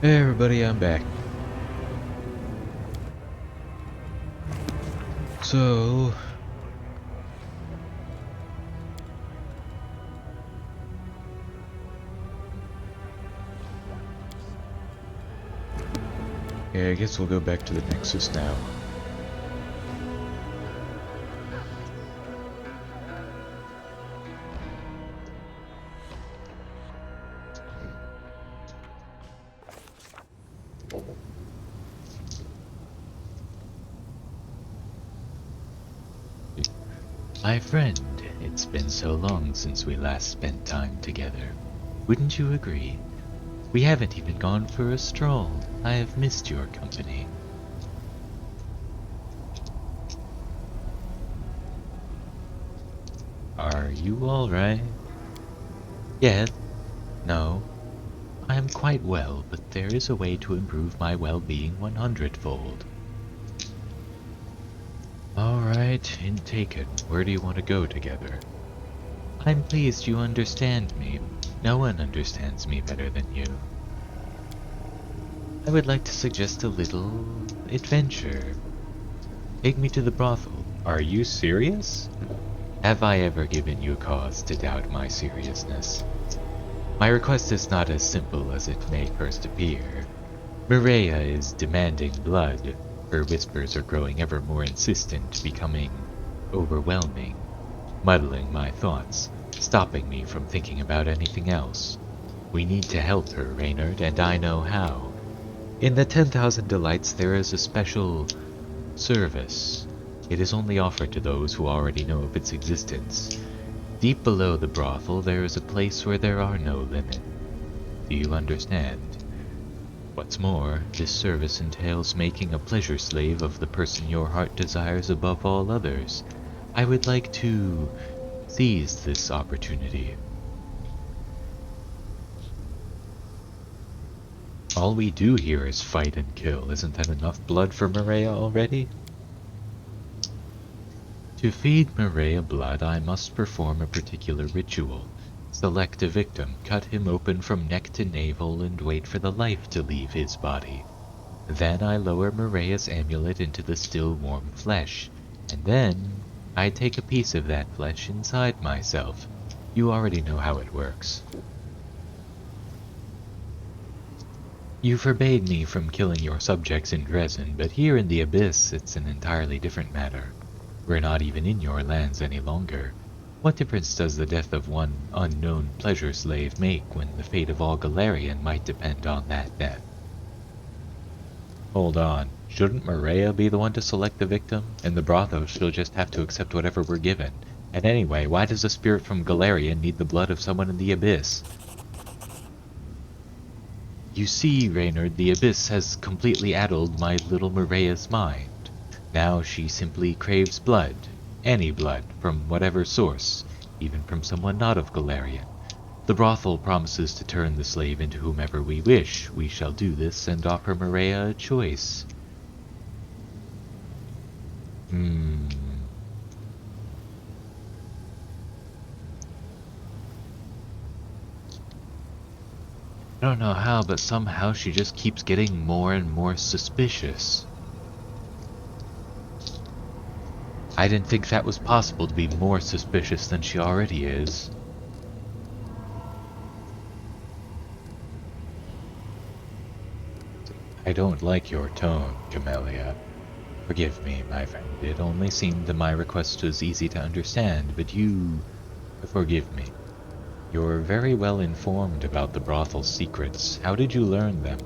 Hey everybody, I'm back. So, yeah, I guess we'll go back to the Nexus now. My friend, it's been so long since we last spent time together. Wouldn't you agree? We haven't even gone for a stroll. I have missed your company. Are you alright? Yes. No. I am quite well, but there is a way to improve my well-being 100-fold. Alright, intake it. Where do you want to go together? I'm pleased you understand me. No one understands me better than you. I would like to suggest a little adventure. Take me to the brothel. Are you serious? Have I ever given you cause to doubt my seriousness? My request is not as simple as it may first appear. Mireia is demanding blood. Her whispers are growing ever more insistent, becoming overwhelming, muddling my thoughts, stopping me from thinking about anything else. We need to help her, Reynard, and I know how. In the 10,000 Delights there is a special service. It is only offered to those who already know of its existence. Deep below the brothel there is a place where there are no limits. Do you understand? What's more, this service entails making a pleasure slave of the person your heart desires above all others. I would like to seize this opportunity. All we do here is fight and kill. Isn't that enough blood for Mireia already? To feed Mireia blood, I must perform a particular ritual. Select a victim, cut him open from neck to navel, and wait for the life to leave his body. Then I lower Mireia's amulet into the still warm flesh, and then I take a piece of that flesh inside myself. You already know how it works. You forbade me from killing your subjects in Dresden, but here in the Abyss it's an entirely different matter. We're not even in your lands any longer. What difference does the death of one unknown pleasure slave make when the fate of all Galarian might depend on that death? Hold on. Shouldn't Mireia be the one to select the victim? In the brothel, she'll just have to accept whatever we're given. And anyway, why does a spirit from Galarian need the blood of someone in the Abyss? You see, Reynard, the Abyss has completely addled my little Mireia's mind. Now she simply craves blood. Any blood, from whatever source, even from someone not of Galarian. The brothel promises to turn the slave into whomever we wish. We shall do this and offer Mireia a choice. I don't know how, but somehow she just keeps getting more and more suspicious. I didn't think that was possible to be more suspicious than she already is. I don't like your tone, Camellia. Forgive me, my friend. It only seemed that my request was easy to understand, but you... forgive me. You're very well informed about the brothel's secrets. How did you learn them?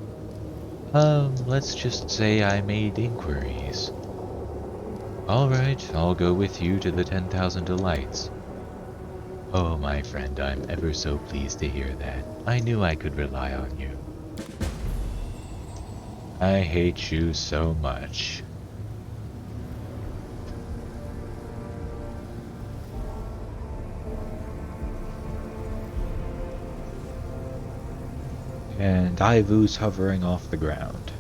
Let's just say I made inquiries. Alright, I'll go with you to the 10,000 Delights. Oh, my friend, I'm ever so pleased to hear that. I knew I could rely on you. I hate you so much. And Ivu's hovering off the ground.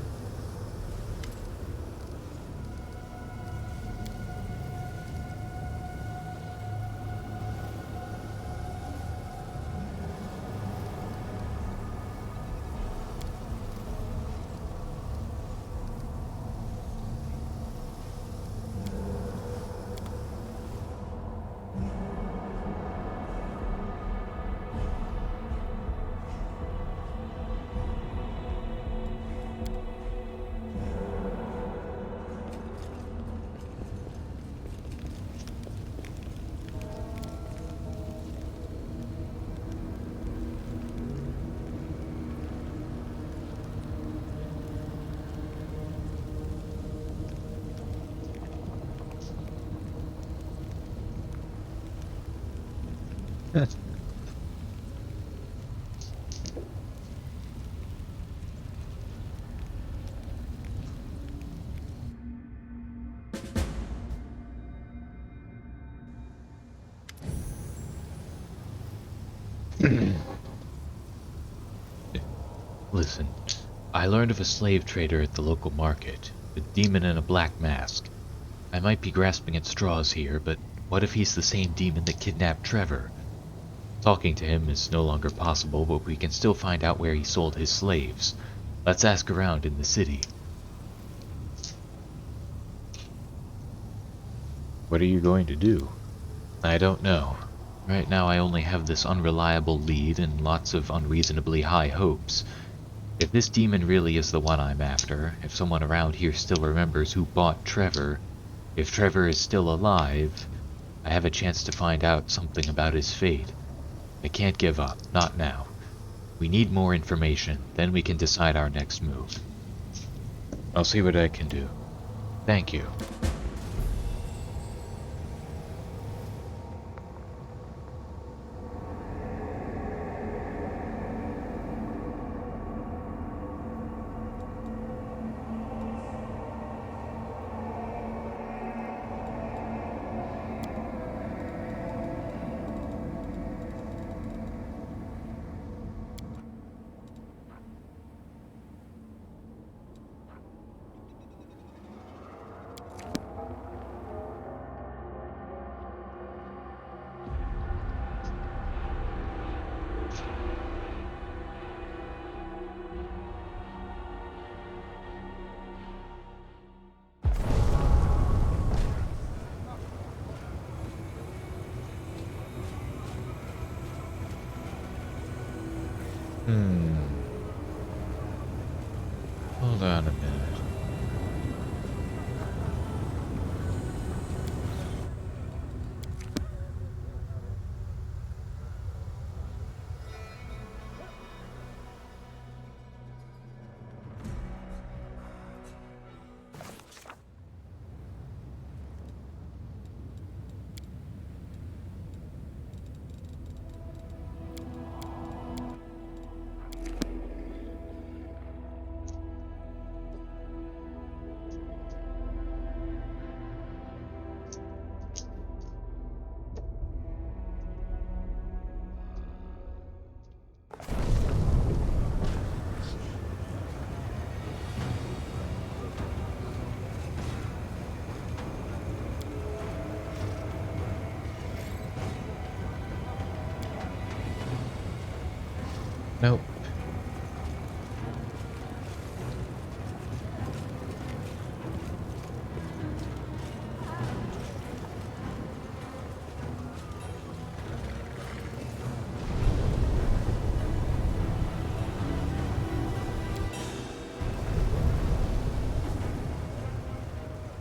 Listen, I learned of a slave trader at the local market, a demon in a black mask. I might be grasping at straws here, but what if he's the same demon that kidnapped Trevor? Talking to him is no longer possible, but we can still find out where he sold his slaves. Let's ask around in the city. What are you going to do? I don't know. Right now I only have this unreliable lead and lots of unreasonably high hopes. If this demon really is the one I'm after, if someone around here still remembers who bought Trevor, if Trevor is still alive, I have a chance to find out something about his fate. I can't give up, not now. We need more information, then we can decide our next move. I'll see what I can do. Thank you. Hold on a minute. Nope.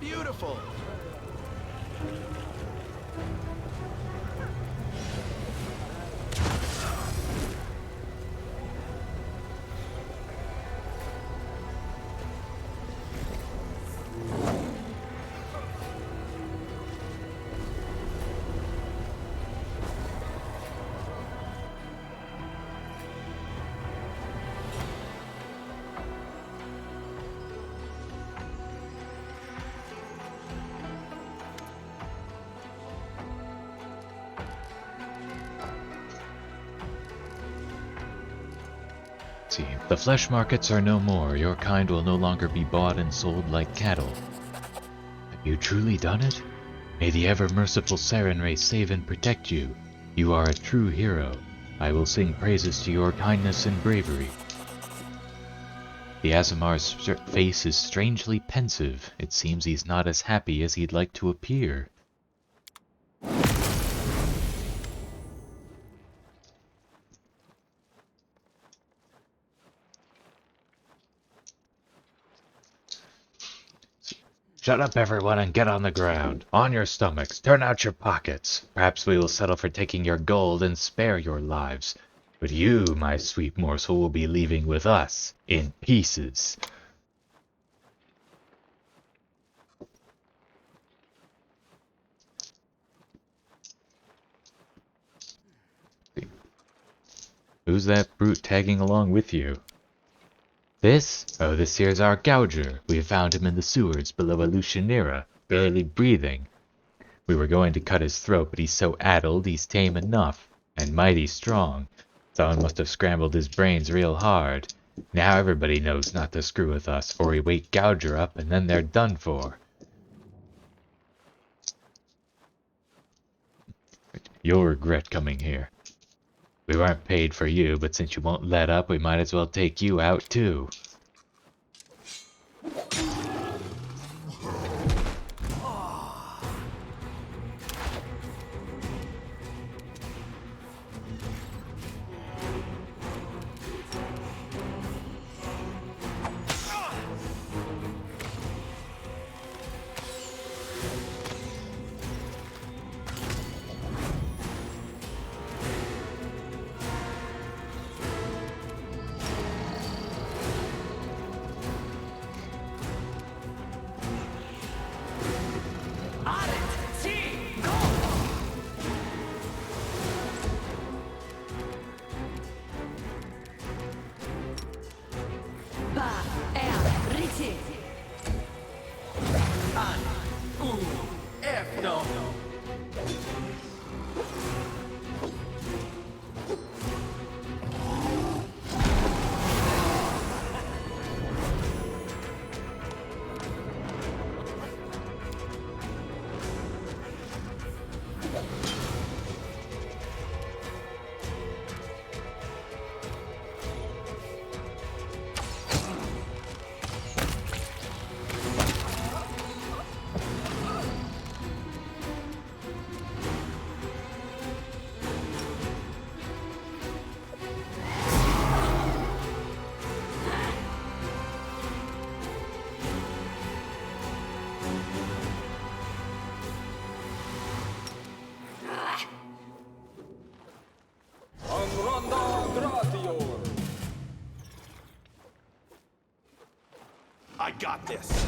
Beautiful. See, the flesh markets are no more. Your kind will no longer be bought and sold like cattle. Have you truly done it? May the ever-merciful Saren race save and protect you. You are a true hero. I will sing praises to your kindness and bravery. The Azamar's face is strangely pensive. It seems he's not as happy as he'd like to appear. Shut up, everyone, and get on the ground. On your stomachs. Turn out your pockets. Perhaps we will settle for taking your gold and spare your lives. But you, my sweet morsel, will be leaving with us, in pieces. Who's that brute tagging along with you? This? Oh, this here's our Gouger. We found him in the sewers below Alushanira, barely breathing. We were going to cut his throat, but he's so addled he's tame enough, and mighty strong. Someone must have scrambled his brains real hard. Now everybody knows not to screw with us, or we wake Gouger up and then they're done for. You'll regret coming here. We weren't paid for you, but since you won't let up, we might as well take you out too. I got this.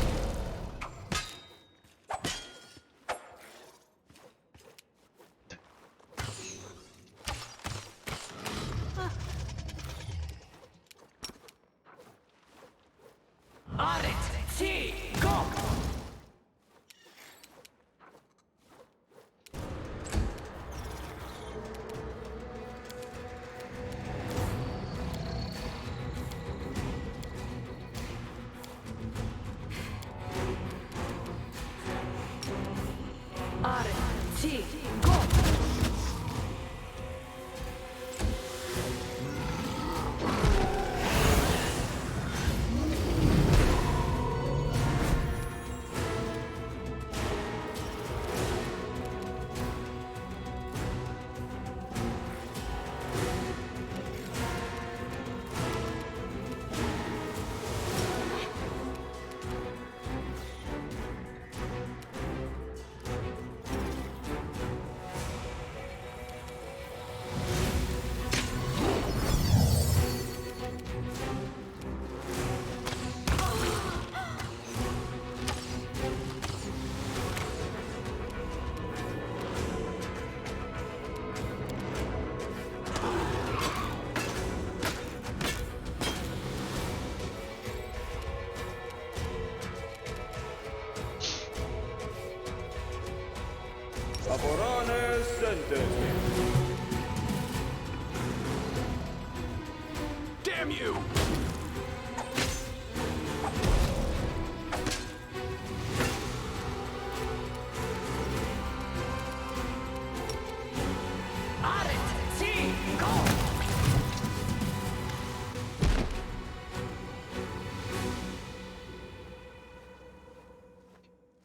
Damn you!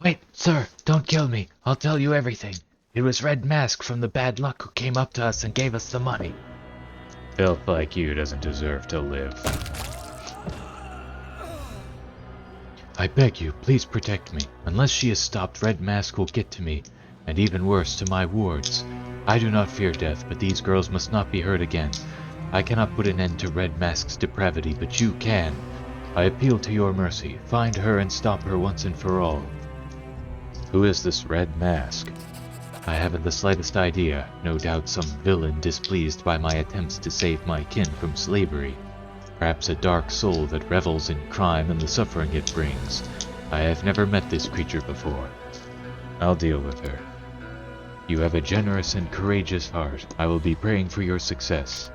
Wait, sir, don't kill me. I'll tell you everything. It was Red Mask from the Bad Luck who came up to us and gave us the money. Filth like you doesn't deserve to live. I beg you, please protect me. Unless she is stopped, Red Mask will get to me, and even worse, to my wards. I do not fear death, but these girls must not be hurt again. I cannot put an end to Red Mask's depravity, but you can. I appeal to your mercy. Find her and stop her once and for all. Who is this Red Mask? I haven't the slightest idea. No doubt some villain displeased by my attempts to save my kin from slavery. Perhaps a dark soul that revels in crime and the suffering it brings. I have never met this creature before. I'll deal with her. You have a generous and courageous heart. I will be praying for your success.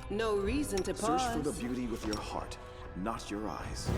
No reason to pause. Search for the beauty with your heart, not your eyes.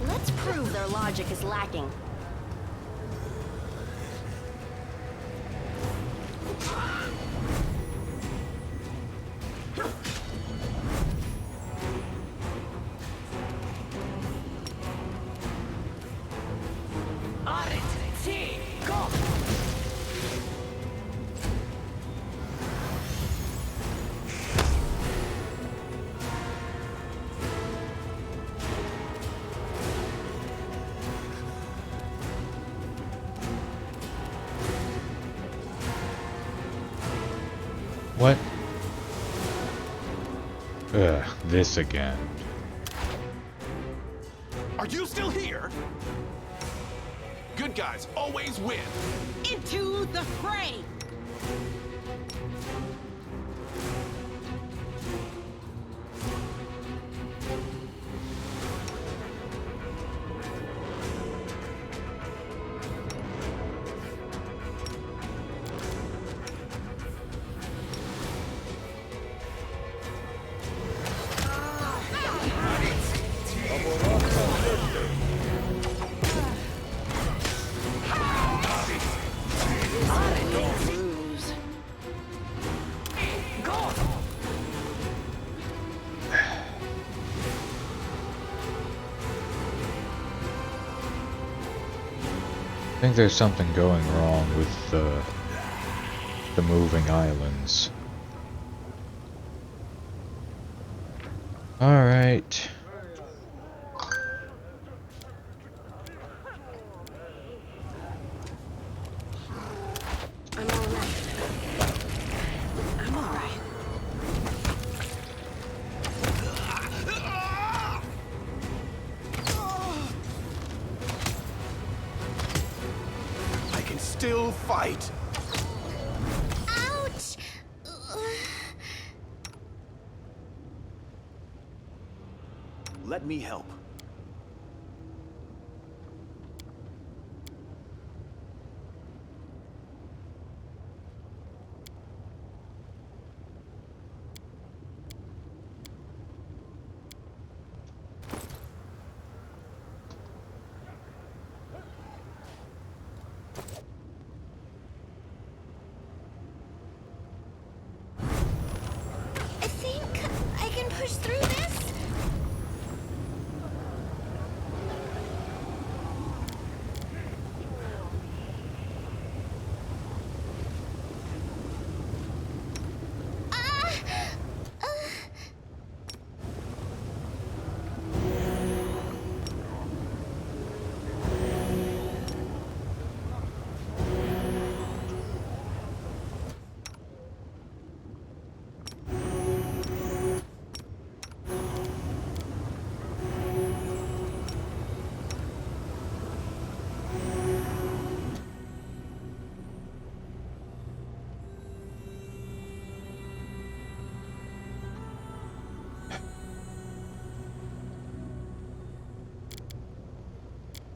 Let's prove their logic is lacking. What? Ugh, this again. Are you still here? Good guys always win. Into the fray! I think there's something going wrong with the moving islands. Alright. I'm alright. I'm alright. I can still fight. Ouch! Let me help. I think I can push through this.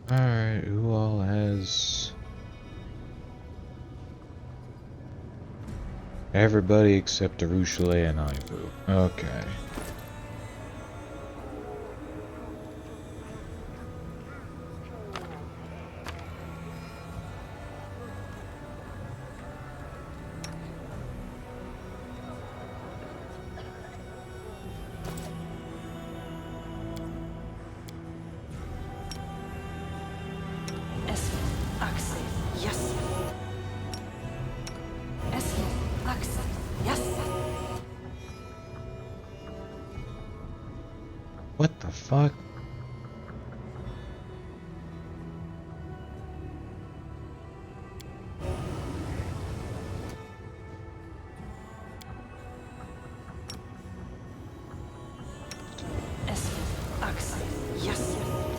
Alright, who all has... Everybody except Arushale and Ivu. Okay. What the fuck?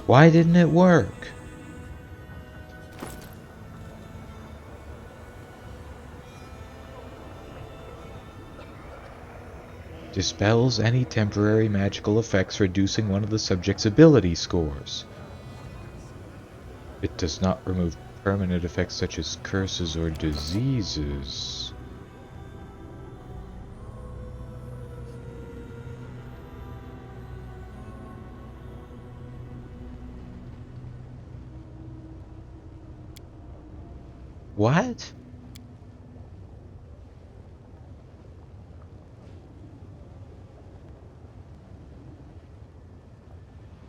Why didn't it work? Dispels any temporary magical effects, reducing one of the subject's ability scores. It does not remove permanent effects such as curses or diseases. What?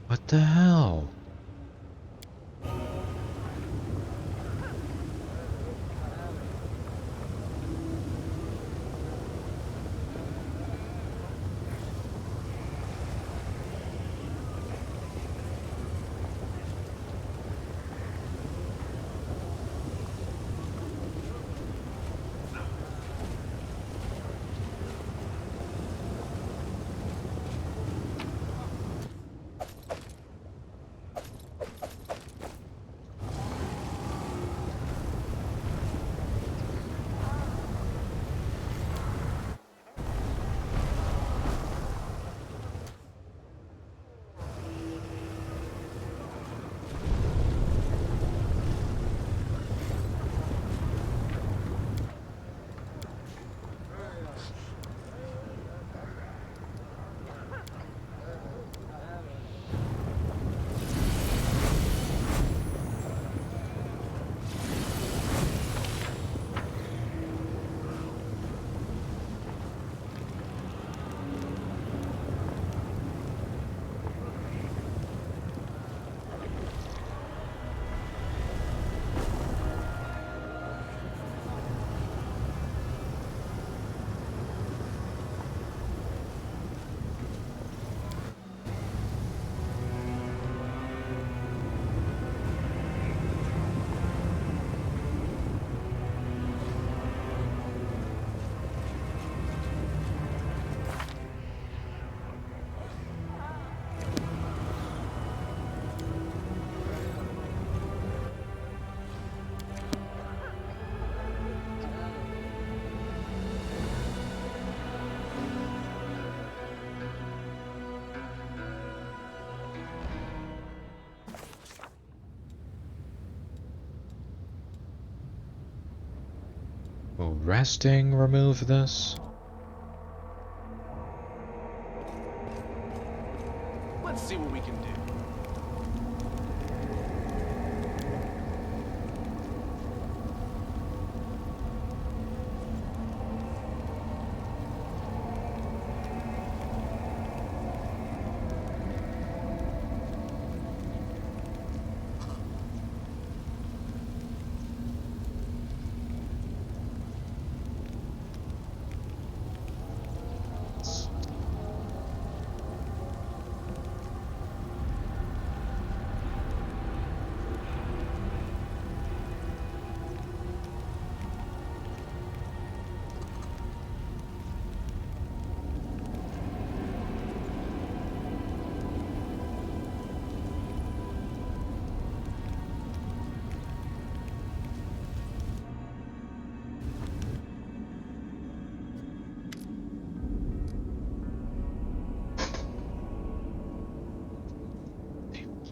What the hell? Will resting remove this? Let's see what we can do.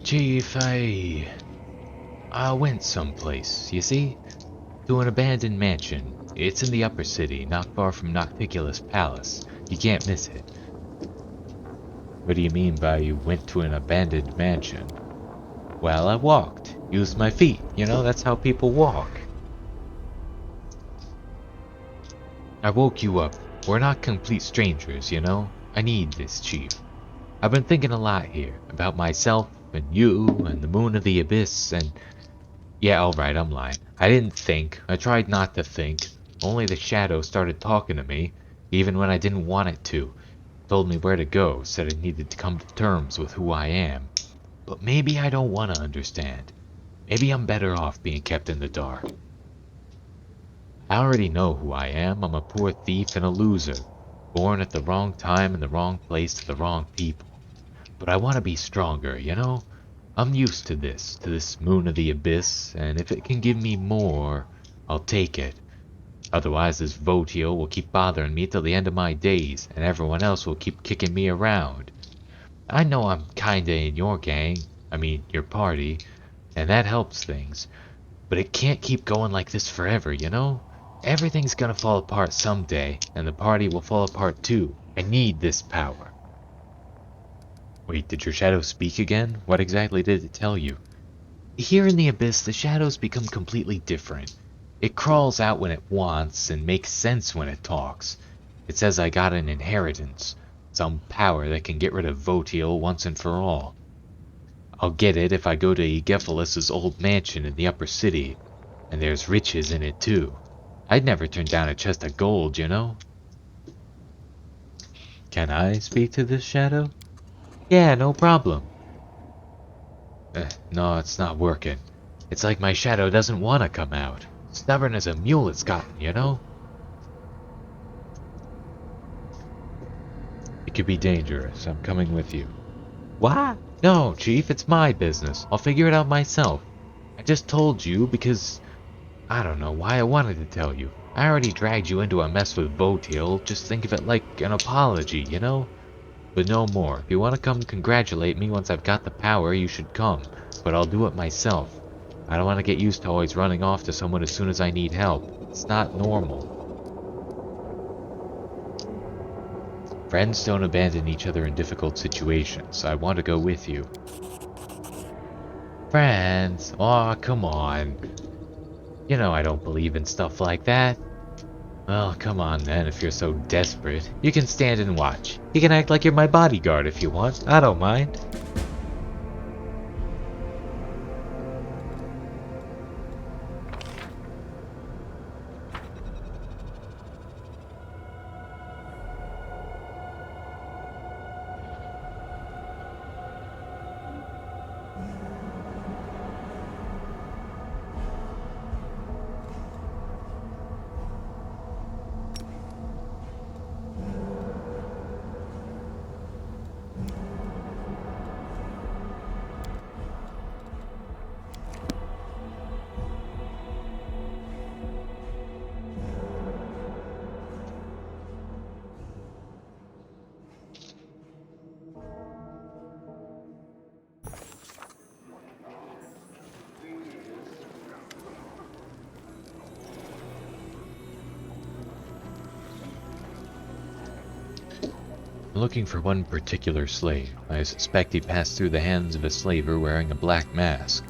Chief, I... I went someplace, you see? To an abandoned mansion. It's in the upper city, not far from Nocticulus Palace. You can't miss it. What do you mean by you went to an abandoned mansion? Well, I walked. Used my feet. You know, that's how people walk. I woke you up. We're not complete strangers, you know? I need this, Chief. I've been thinking a lot here. About myself, and you, and the moon of the abyss, and... Yeah, alright, I'm lying. I didn't think. I tried not to think. Only the shadow started talking to me, even when I didn't want it to. Told me where to go, said I needed to come to terms with who I am. But maybe I don't want to understand. Maybe I'm better off being kept in the dark. I already know who I am. I'm a poor thief and a loser. Born at the wrong time in the wrong place to the wrong people. But I want to be stronger, you know? I'm used to this moon of the abyss, and if it can give me more, I'll take it. Otherwise, this Votio will keep bothering me till the end of my days, and everyone else will keep kicking me around. I know I'm kinda in your gang, I mean, your party, and that helps things. But it can't keep going like this forever, you know? Everything's gonna fall apart someday, and the party will fall apart too. I need this power. Wait, did your shadow speak again? What exactly did it tell you? Here in the Abyss, the shadows become completely different. It crawls out when it wants and makes sense when it talks. It says I got an inheritance, some power that can get rid of Votiel once and for all. I'll get it if I go to Aegephalus's old mansion in the upper city, and there's riches in it too. I'd never turn down a chest of gold, you know? Can I speak to this shadow? Yeah, no problem. No, it's not working. It's like my shadow doesn't want to come out. Stubborn as a mule it's gotten, you know? It could be dangerous. I'm coming with you. What? No, Chief, it's my business. I'll figure it out myself. I just told you because... I don't know why I wanted to tell you. I already dragged you into a mess with Votiel. Just think of it like an apology, you know? But no more. If you want to come congratulate me once I've got the power, you should come. But I'll do it myself. I don't want to get used to always running off to someone as soon as I need help. It's not normal. Friends don't abandon each other in difficult situations. I want to go with you. Friends? Aw, come on. You know I don't believe in stuff like that. Well, come on then, if you're so desperate. You can stand and watch. You can act like you're my bodyguard if you want. I don't mind. I'm looking for one particular slave. I suspect he passed through the hands of a slaver wearing a black mask.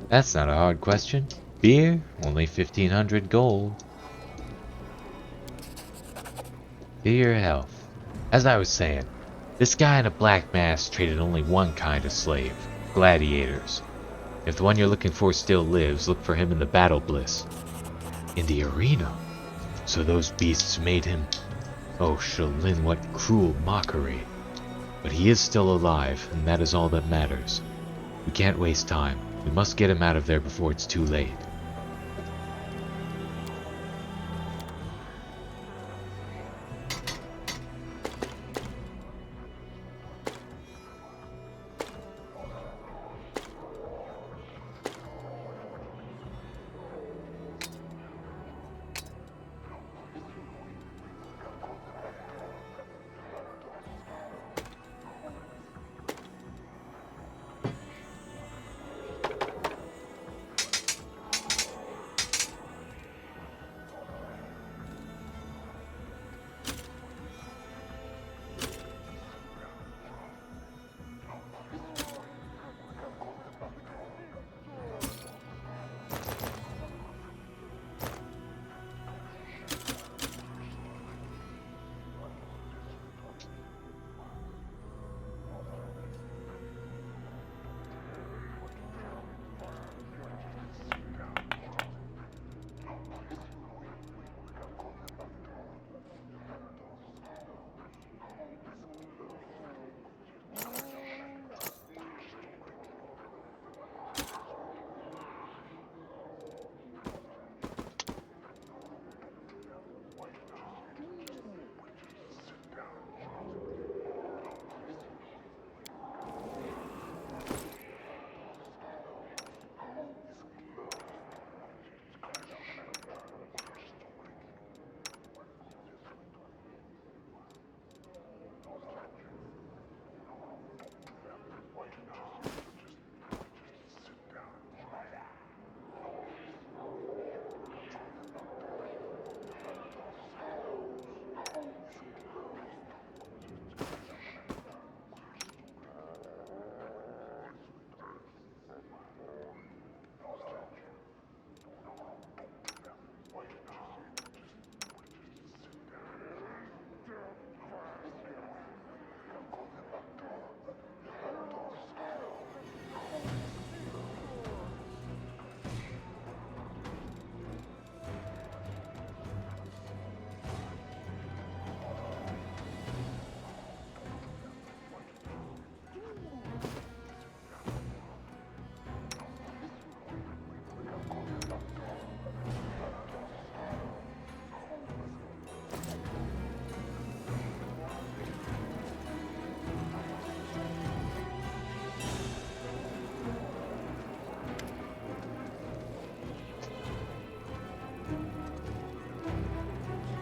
That's not a hard question. Beer? Only 1,500 gold. To your health. As I was saying, this guy in a black mask traded only one kind of slave. Gladiators. If the one you're looking for still lives, look for him in the Battlebliss. In the arena? So those beasts made him... Oh, Shalin, what cruel mockery. But he is still alive, and that is all that matters. We can't waste time. We must get him out of there before it's too late.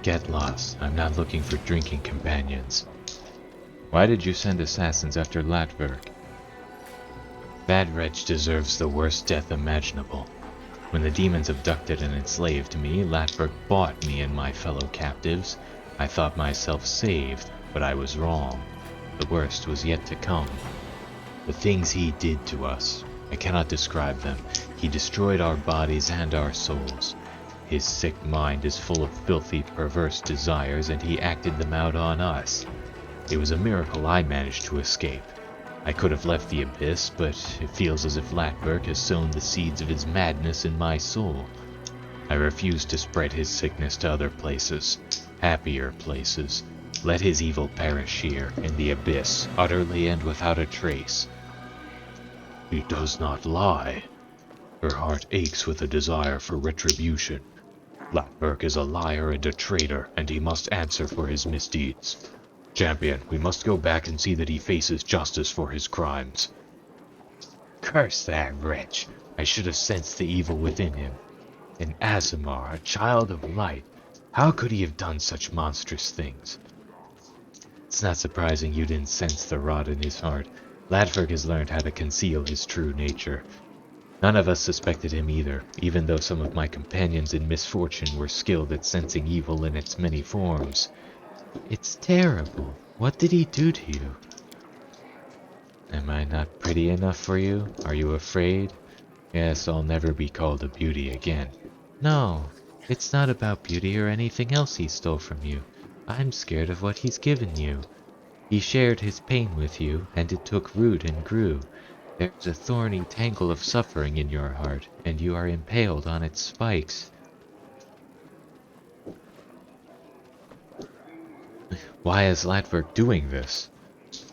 Get lost. I'm not looking for drinking companions. Why did you send assassins after Latberg? That wretch deserves the worst death imaginable. When the demons abducted and enslaved me, Latberg bought me and my fellow captives. I thought myself saved, but I was wrong. The worst was yet to come. The things he did to us, I cannot describe them. He destroyed our bodies and our souls. His sick mind is full of filthy, perverse desires, and he acted them out on us. It was a miracle I managed to escape. I could have left the abyss, but it feels as if Latberg has sown the seeds of his madness in my soul. I refuse to spread his sickness to other places, happier places. Let his evil perish here, in the abyss, utterly and without a trace. He does not lie. Her heart aches with a desire for retribution. Latberg is a liar and a traitor, and he must answer for his misdeeds. Champion, we must go back and see that he faces justice for his crimes. Curse that wretch! I should have sensed the evil within him. An Aasimar, a child of light. How could he have done such monstrous things? It's not surprising you didn't sense the rot in his heart. Latberg has learned how to conceal his true nature. None of us suspected him either, even though some of my companions in misfortune were skilled at sensing evil in its many forms. It's terrible. What did he do to you? Am I not pretty enough for you? Are you afraid? Yes, I'll never be called a beauty again. No, it's not about beauty or anything else he stole from you. I'm scared of what he's given you. He shared his pain with you, and it took root and grew. There's a thorny tangle of suffering in your heart, and you are impaled on its spikes. Why is Latberg doing this?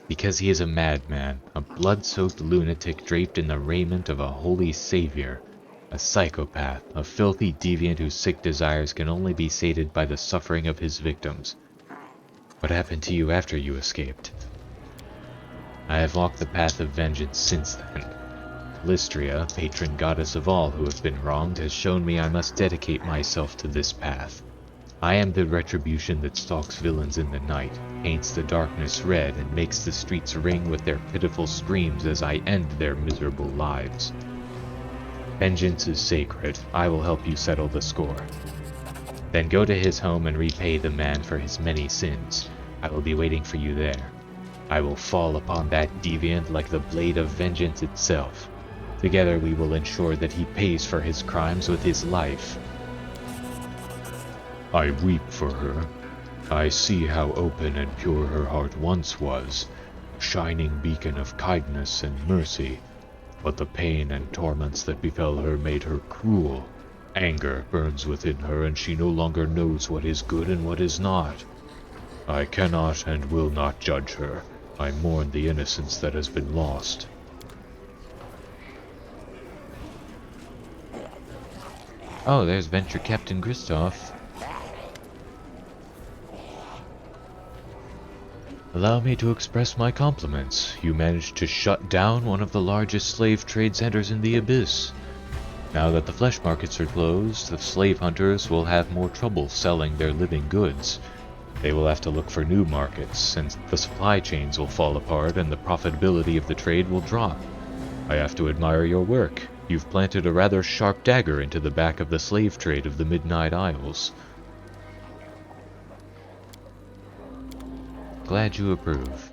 Because he is a madman, a blood-soaked lunatic draped in the raiment of a holy savior, a psychopath, a filthy deviant whose sick desires can only be sated by the suffering of his victims. What happened to you after you escaped? I have walked the path of vengeance since then. Lystria, patron goddess of all who have been wronged, has shown me I must dedicate myself to this path. I am the retribution that stalks villains in the night, paints the darkness red, and makes the streets ring with their pitiful screams as I end their miserable lives. Vengeance is sacred. I will help you settle the score. Then go to his home and repay the man for his many sins. I will be waiting for you there. I will fall upon that deviant like the blade of vengeance itself. Together we will ensure that he pays for his crimes with his life. I weep for her. I see how open and pure her heart once was, a shining beacon of kindness and mercy. But the pain and torments that befell her made her cruel. Anger burns within her, and she no longer knows what is good and what is not. I cannot and will not judge her. I mourn the innocence that has been lost. Oh, there's Venture Captain Kristoff. Allow me to express my compliments. You managed to shut down one of the largest slave trade centers in the Abyss. Now that the flesh markets are closed, the slave hunters will have more trouble selling their living goods. They will have to look for new markets, and the supply chains will fall apart and the profitability of the trade will drop. I have to admire your work. You've planted a rather sharp dagger into the back of the slave trade of the Midnight Isles. Glad you approve.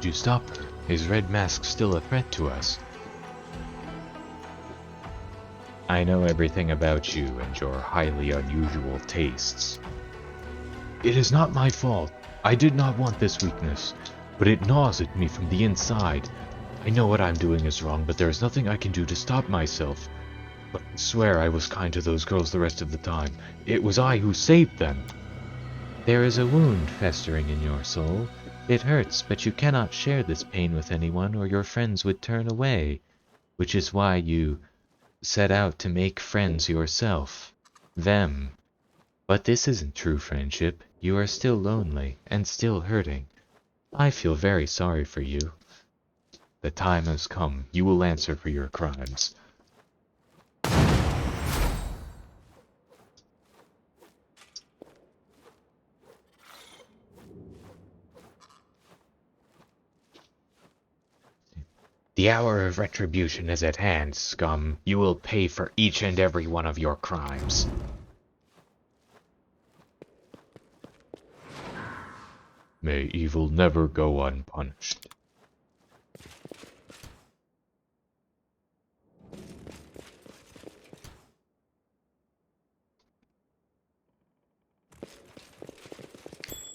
you stop her? Is Red Mask still a threat to us? I know everything about you and your highly unusual tastes. It is not my fault. I did not want this weakness, but it gnaws at me from the inside. I know what I'm doing is wrong, but there is nothing I can do to stop myself. But I swear I was kind to those girls the rest of the time. It was I who saved them. There is a wound festering in your soul. It hurts, but you cannot share this pain with anyone or your friends would turn away, which is why you set out to make friends yourself. Them. But this isn't true friendship. You are still lonely and still hurting. I feel very sorry for you. The time has come. You will answer for your crimes. The hour of retribution is at hand, scum. You will pay for each and every one of your crimes. May evil never go unpunished.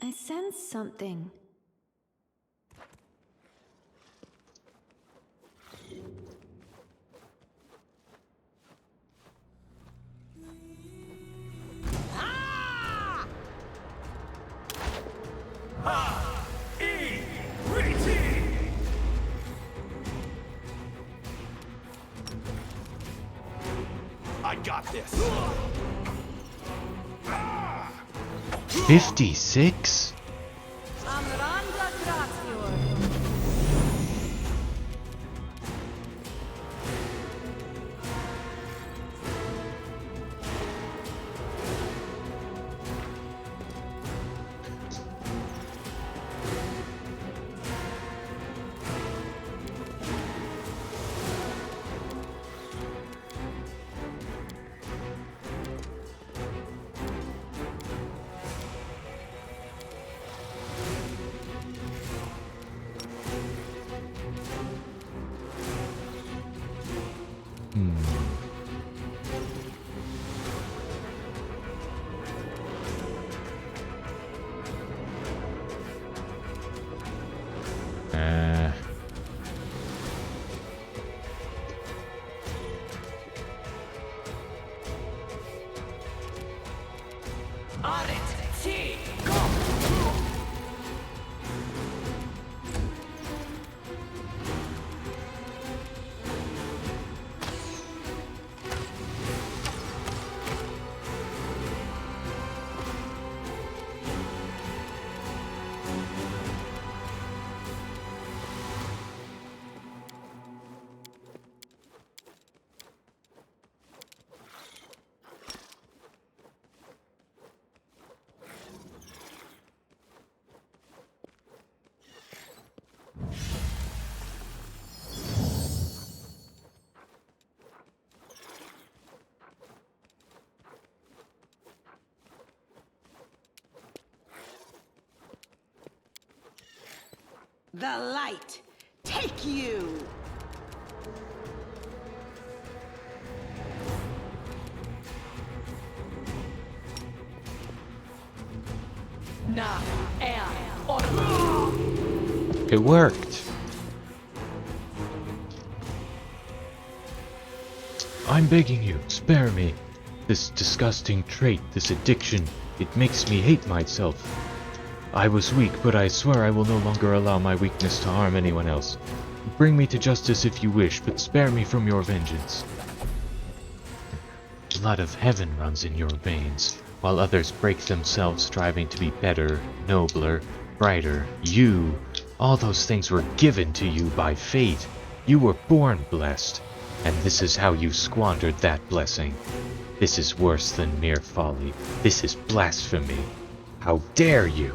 I sense something. I got this. 56? The light, take you! It worked. I'm begging you, spare me. This disgusting trait, this addiction, it makes me hate myself. I was weak, but I swear I will no longer allow my weakness to harm anyone else. Bring me to justice if you wish, but spare me from your vengeance. Blood of heaven runs in your veins, while others break themselves striving to be better, nobler, brighter. You, all those things were given to you by fate. You were born blessed, and this is how you squandered that blessing. This is worse than mere folly. This is blasphemy. How dare you!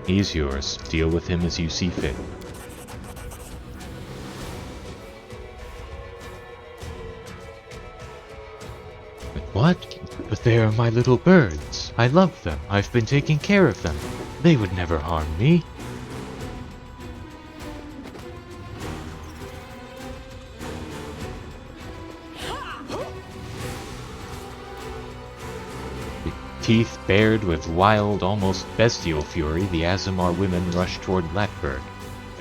He's yours. Deal with him as you see fit. What? But they are my little birds. I love them. I've been taking care of them. They would never harm me. Teeth bared with wild, almost bestial fury, the Azamar women rush toward Latberg.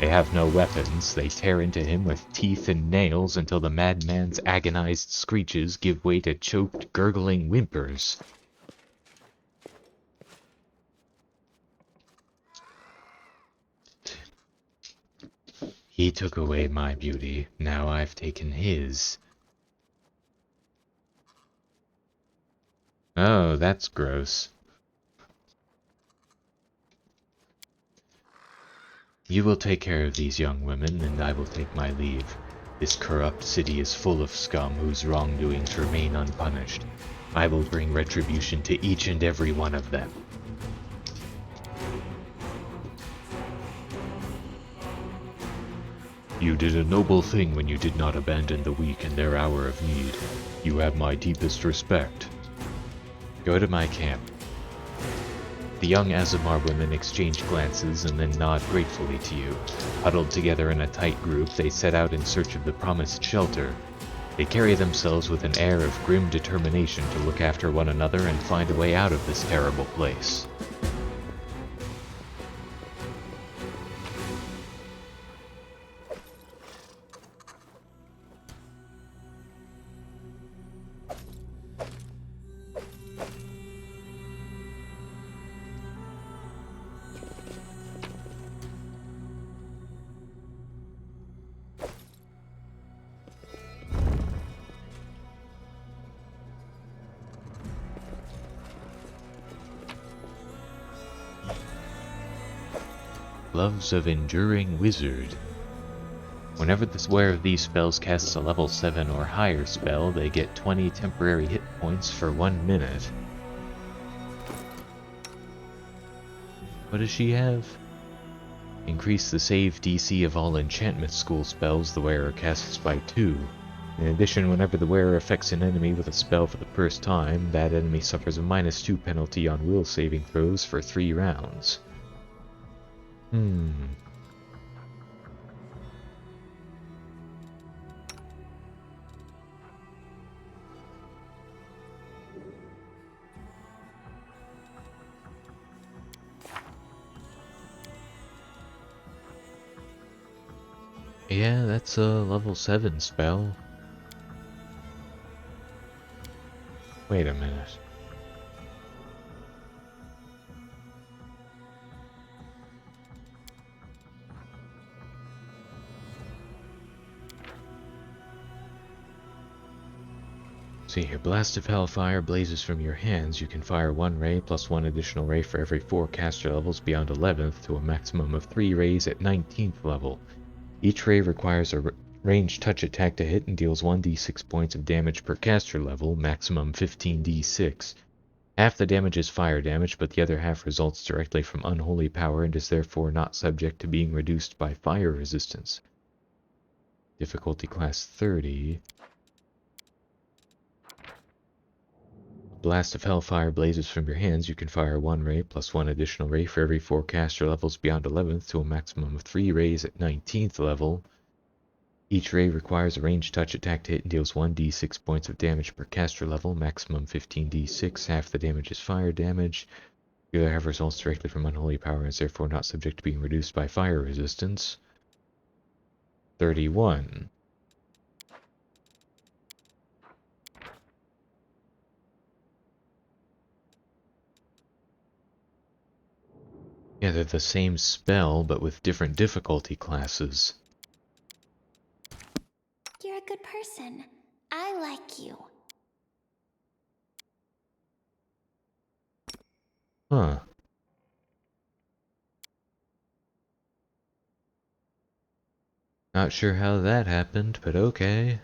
They have no weapons. They tear into him with teeth and nails until the madman's agonized screeches give way to choked, gurgling whimpers. He took away my beauty. Now I've taken his. Oh, that's gross. You will take care of these young women, and I will take my leave. This corrupt city is full of scum whose wrongdoings remain unpunished. I will bring retribution to each and every one of them. You did a noble thing when you did not abandon the weak in their hour of need. You have my deepest respect. Go to my camp. The young Azamar women exchange glances and then nod gratefully to you. Huddled together in a tight group, they set out in search of the promised shelter. They carry themselves with an air of grim determination to look after one another and find a way out of this terrible place. Gloves of Enduring Wizard. Whenever the wearer of these spells casts a level 7 or higher spell, they get 20 temporary hit points for 1 minute. What does she have? Increase the save DC of all enchantment school spells the wearer casts by 2. In addition, whenever the wearer affects an enemy with a spell for the first time, that enemy suffers a -2 penalty on will saving throws for 3 rounds. Yeah, that's a level 7 spell. Wait a minute. See here, Blast of Hellfire blazes from your hands. You can fire 1 ray plus 1 additional ray for every 4 caster levels beyond 11th to a maximum of 3 rays at 19th level. Each ray requires a ranged touch attack to hit and deals 1d6 points of damage per caster level, maximum 15d6. Half the damage is fire damage, but the other half results directly from unholy power and is therefore not subject to being reduced by fire resistance. Difficulty class 30. Blast of Hellfire blazes from your hands. You can fire 1 ray plus 1 additional ray for every 4 caster levels beyond 11th to a maximum of 3 rays at 19th level. Each ray requires a ranged touch attack to hit and deals 1d6 points of damage per caster level, maximum 15d6. Half the damage is fire damage. The other half results directly from unholy power and is therefore not subject to being reduced by fire resistance. 31. Yeah, they're the same spell, but with different difficulty classes. You're a good person. I like you. Huh. Not sure how that happened, but okay.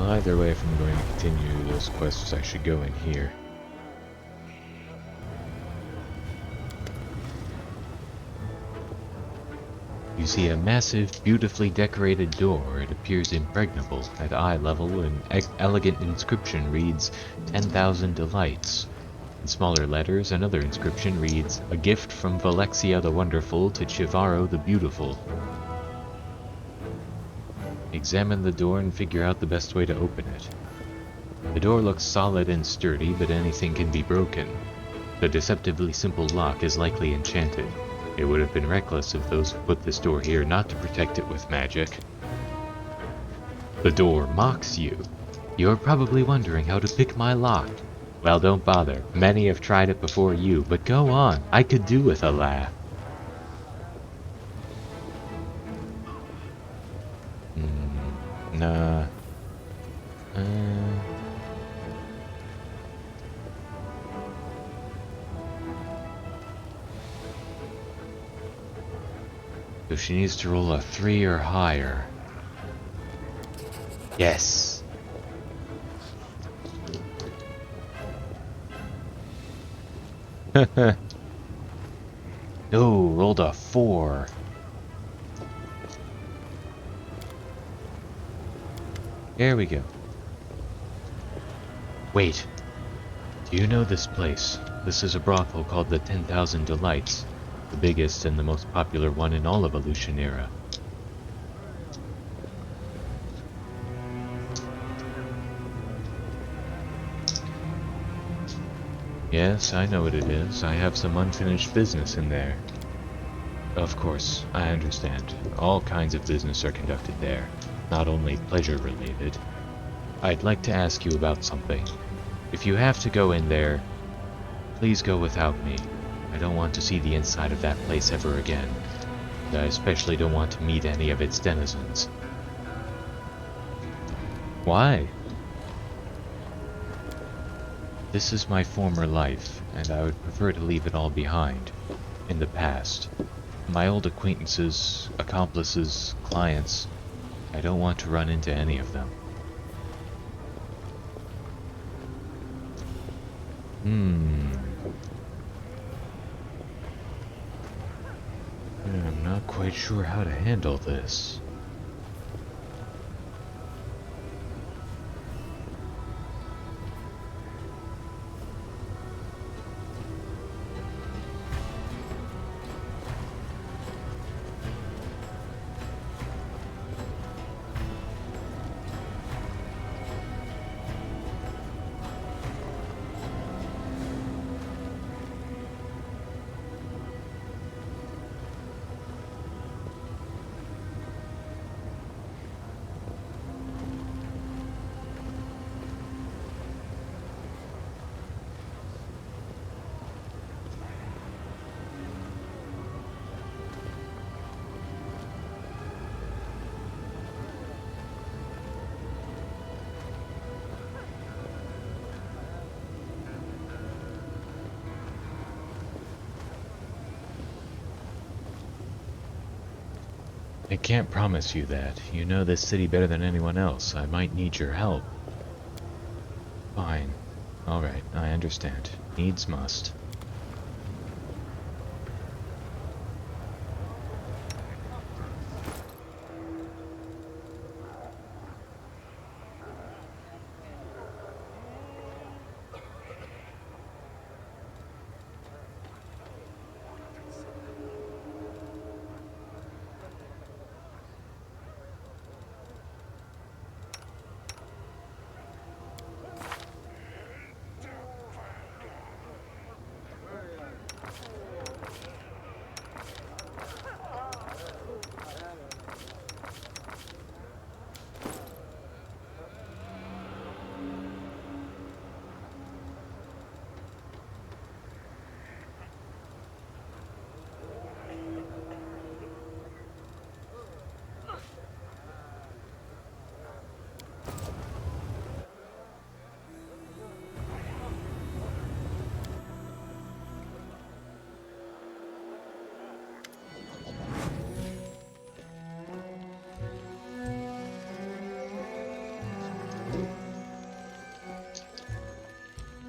Well, either way, if I'm going to continue those quests, I should go in here. You see a massive, beautifully decorated door. It appears impregnable. At eye level, an elegant inscription reads, 10,000 delights. In smaller letters, another inscription reads, a gift from Valexia the Wonderful to Chivaro the Beautiful. Examine the door and figure out the best way to open it. The door looks solid and sturdy, but anything can be broken. The deceptively simple lock is likely enchanted. It would have been reckless of those who put this door here not to protect it with magic. The door mocks you. You're probably wondering how to pick my lock. Well, don't bother. Many have tried it before you, but go on. I could do with a laugh. Nah. So she needs to roll a 3 or higher. Yes. No, rolled a 4. There we go. Wait. Do you know this place? This is a brothel called the 10,000 Delights. The biggest and the most popular one in all of Elutionera. Yes, I know what it is. I have some unfinished business in there. Of course, I understand. All kinds of business are conducted there, not only pleasure-related. I'd like to ask you about something. If you have to go in there, please go without me. I don't want to see the inside of that place ever again. And I especially don't want to meet any of its denizens. Why? This is my former life, and I would prefer to leave it all behind, in the past. My old acquaintances, accomplices, clients, I don't want to run into any of them. I'm not quite sure how to handle this. I can't promise you that. You know this city better than anyone else. I might need your help. Fine. Alright, I understand. Needs must.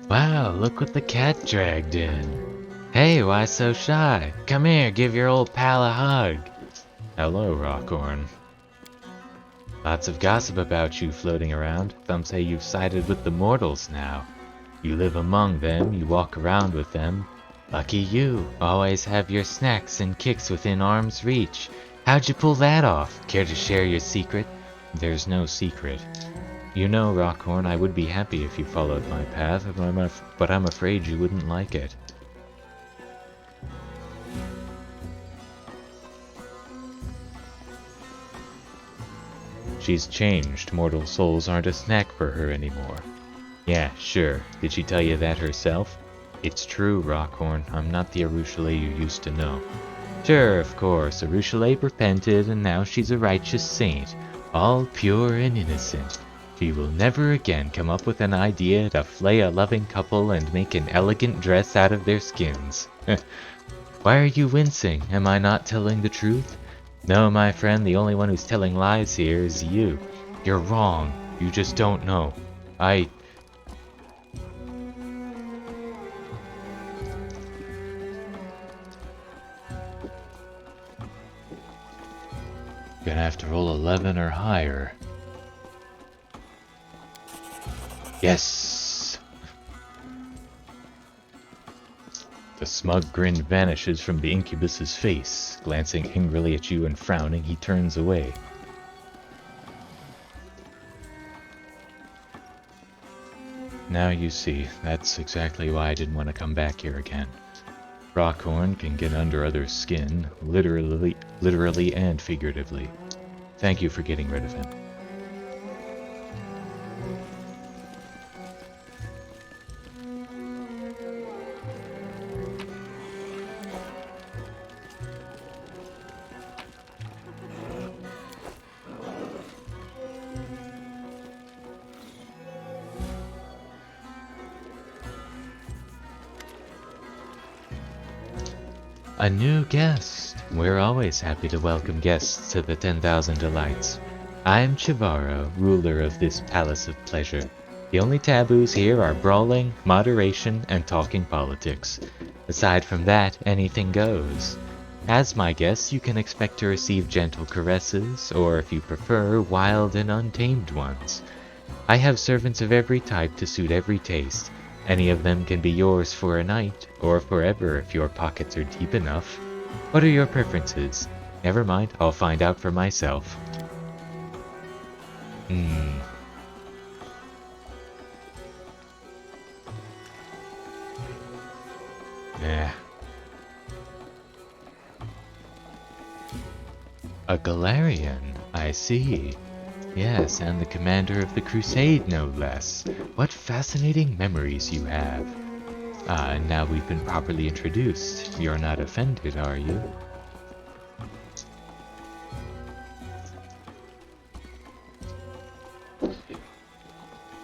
Wow, look what the cat dragged in. Hey, why so shy? Come here, give your old pal a hug. Hello, Rockhorn. Lots of gossip about you floating around. Some say you've sided with the mortals now. You live among them, you walk around with them. Lucky you, always have your snacks and kicks within arm's reach. How'd you pull that off? Care to share your secret? There's no secret. You know, Rockhorn, I would be happy if you followed my path, but I'm afraid you wouldn't like it. She's changed. Mortal souls aren't a snack for her anymore. Yeah, sure. Did she tell you that herself? It's true, Rockhorn. I'm not the Arushale you used to know. Sure, of course. Arushale repented, and now she's a righteous saint. All pure and innocent. She will never again come up with an idea to flay a loving couple and make an elegant dress out of their skins. Why are you wincing? Am I not telling the truth? No, my friend, the only one who's telling lies here is you. You're wrong. You just don't know. Gonna have to roll 11 or higher. Yes! The smug grin vanishes from the incubus's face. Glancing angrily at you and frowning, he turns away. Now you see, that's exactly why I didn't want to come back here again. Rockhorn can get under others' skin, literally and figuratively. Thank you for getting rid of him. A new guest. We're always happy to welcome guests to the 10,000 Delights. I'm Chivaro, ruler of this palace of pleasure. The only taboos here are brawling, moderation, and talking politics. Aside from that, anything goes. As my guests, you can expect to receive gentle caresses, or if you prefer, wild and untamed ones. I have servants of every type to suit every taste. Any of them can be yours for a night, or forever if your pockets are deep enough. What are your preferences? Never mind, I'll find out for myself. A Galarian, I see. Yes, and the commander of the crusade, no less. What fascinating memories you have. And now we've been properly introduced. You're not offended, are you?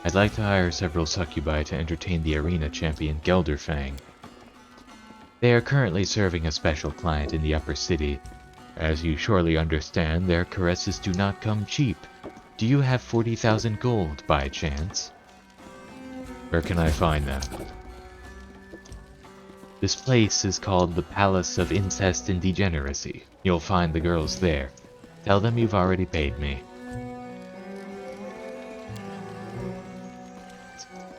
I'd like to hire several succubi to entertain the arena champion Gelderfang. They are currently serving a special client in the upper city. As you surely understand, their caresses do not come cheap. Do you have 40,000 gold, by chance? Where can I find them? This place is called the Palace of Incest and Degeneracy. You'll find the girls there. Tell them you've already paid me.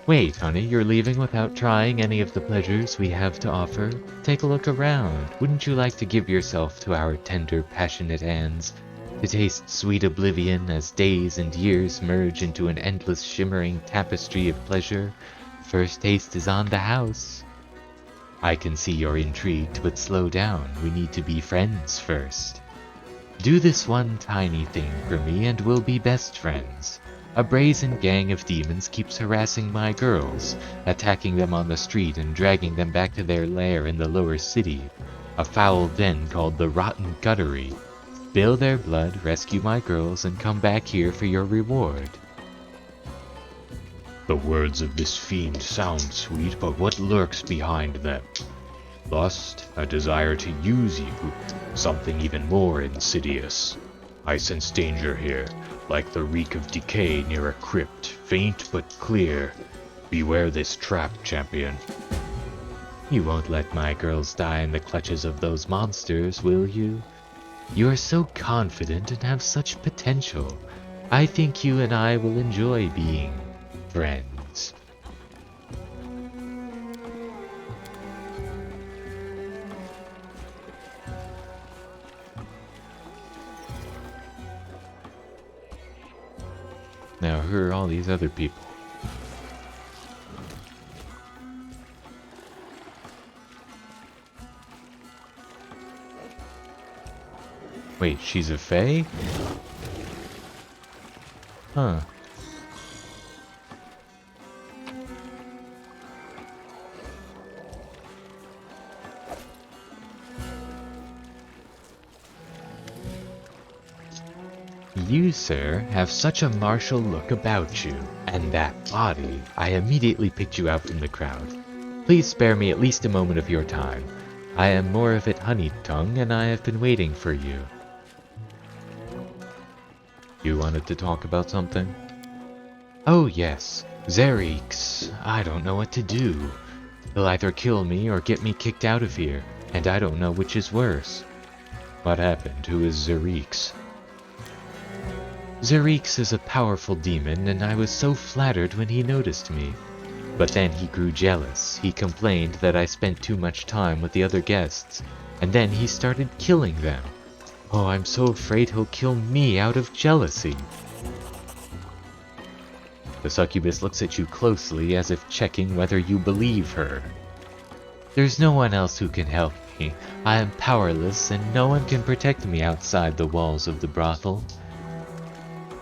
Wait, honey, you're leaving without trying any of the pleasures we have to offer? Take a look around. Wouldn't you like to give yourself to our tender, passionate hands? To taste sweet oblivion as days and years merge into an endless shimmering tapestry of pleasure? First taste is on the house. I can see you're intrigued, but slow down. We need to be friends first. Do this one tiny thing for me and we'll be best friends. A brazen gang of demons keeps harassing my girls, attacking them on the street and dragging them back to their lair in the lower city, a foul den called the Rotten Guttery. Spill their blood, rescue my girls, and come back here for your reward. The words of this fiend sound sweet, but what lurks behind them? Lust, a desire to use you, something even more insidious. I sense danger here, like the reek of decay near a crypt, faint but clear. Beware this trap, champion. You won't let my girls die in the clutches of those monsters, will you? You are so confident and have such potential. I think you and I will enjoy being friends. Now, who are all these other people? Wait, she's a fae? Huh. You, sir, have such a martial look about you, and that body. I immediately picked you out from the crowd. Please spare me at least a moment of your time. I am more of it honey-tongue, and I have been waiting for you. You wanted to talk about something? Oh yes, Zerix. I don't know what to do. He'll either kill me or get me kicked out of here, and I don't know which is worse. What happened? Who is Zerix? Zerix is a powerful demon, and I was so flattered when he noticed me. But then he grew jealous. He complained that I spent too much time with the other guests, and then he started killing them. Oh, I'm so afraid he'll kill me out of jealousy. The succubus looks at you closely as if checking whether you believe her. There's no one else who can help me. I am powerless, and no one can protect me outside the walls of the brothel.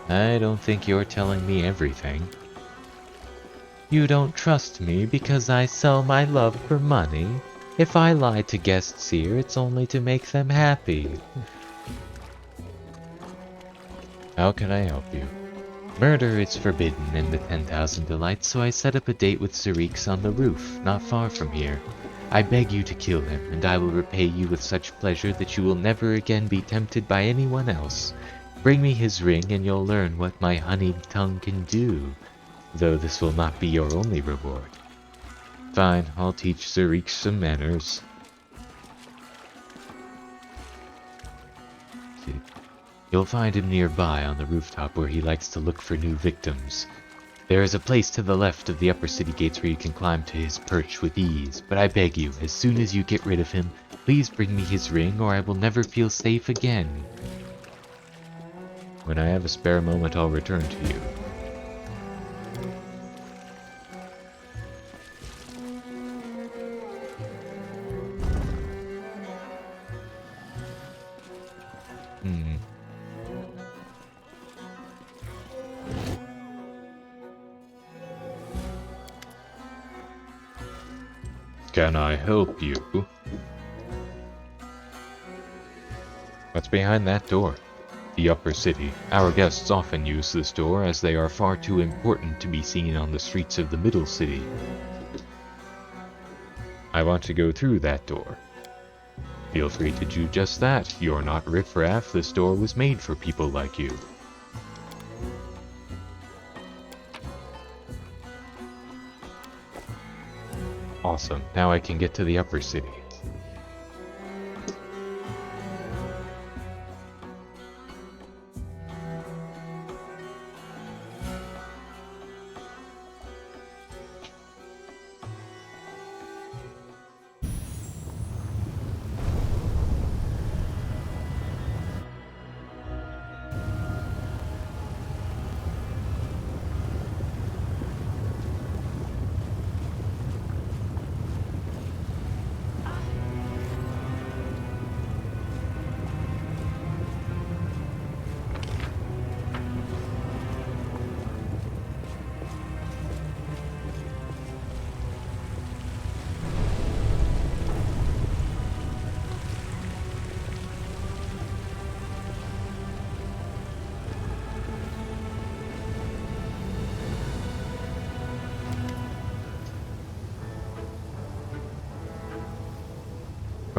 I don't think you're telling me everything. You don't trust me because I sell my love for money? If I lie to guests here, it's only to make them happy. How can I help you? Murder is forbidden in the 10,000 Delights, so I set up a date with Zerix on the roof, not far from here. I beg you to kill him, and I will repay you with such pleasure that you will never again be tempted by anyone else. Bring me his ring, and you'll learn what my honeyed tongue can do, though this will not be your only reward. Fine, I'll teach Zerix some manners. You'll find him nearby on the rooftop where he likes to look for new victims. There is a place to the left of the upper city gates where you can climb to his perch with ease, but I beg you, as soon as you get rid of him, please bring me his ring or I will never feel safe again. When I have a spare moment, I'll return to you. Can I help you? What's behind that door? The upper city. Our guests often use this door as they are far too important to be seen on the streets of the middle city. I want to go through that door. Feel free to do just that. You're not riffraff. This door was made for people like you. Awesome. Now I can get to the upper city.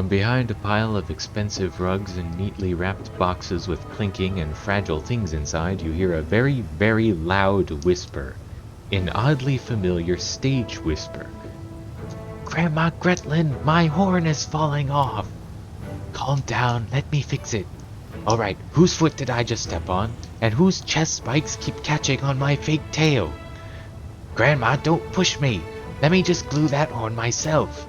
From behind a pile of expensive rugs and neatly wrapped boxes with clinking and fragile things inside, you hear a very, very loud whisper. an oddly familiar stage whisper. Grandma Gretlin, my horn is falling off. Calm down, let me fix it. Alright, whose foot did I just step on? And whose chest spikes keep catching on my fake tail? Grandma, don't push me. Let me just glue that on myself.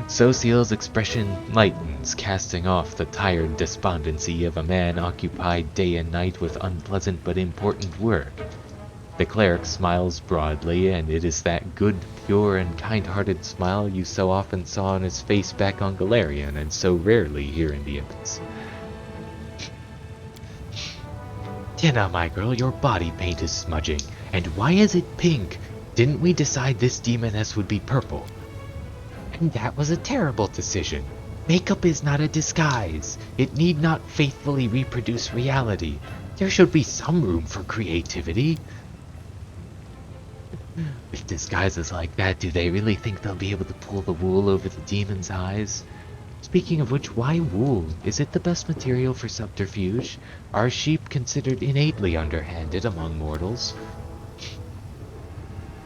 Sociel's expression lightens, casting off the tired despondency of a man occupied day and night with unpleasant but important work. The cleric smiles broadly, and it is that good, pure, and kind-hearted smile you so often saw on his face back on Galarian, and so rarely here in the Abyss. Tina, my girl, your body paint is smudging. And why is it pink? Didn't we decide this demoness would be purple? And that was a terrible decision. Makeup is not a disguise. It need not faithfully reproduce reality. There should be some room for creativity. With disguises like that, do they really think they'll be able to pull the wool over the demon's eyes? Speaking of which, why wool? Is it the best material for subterfuge? Are sheep considered innately underhanded among mortals?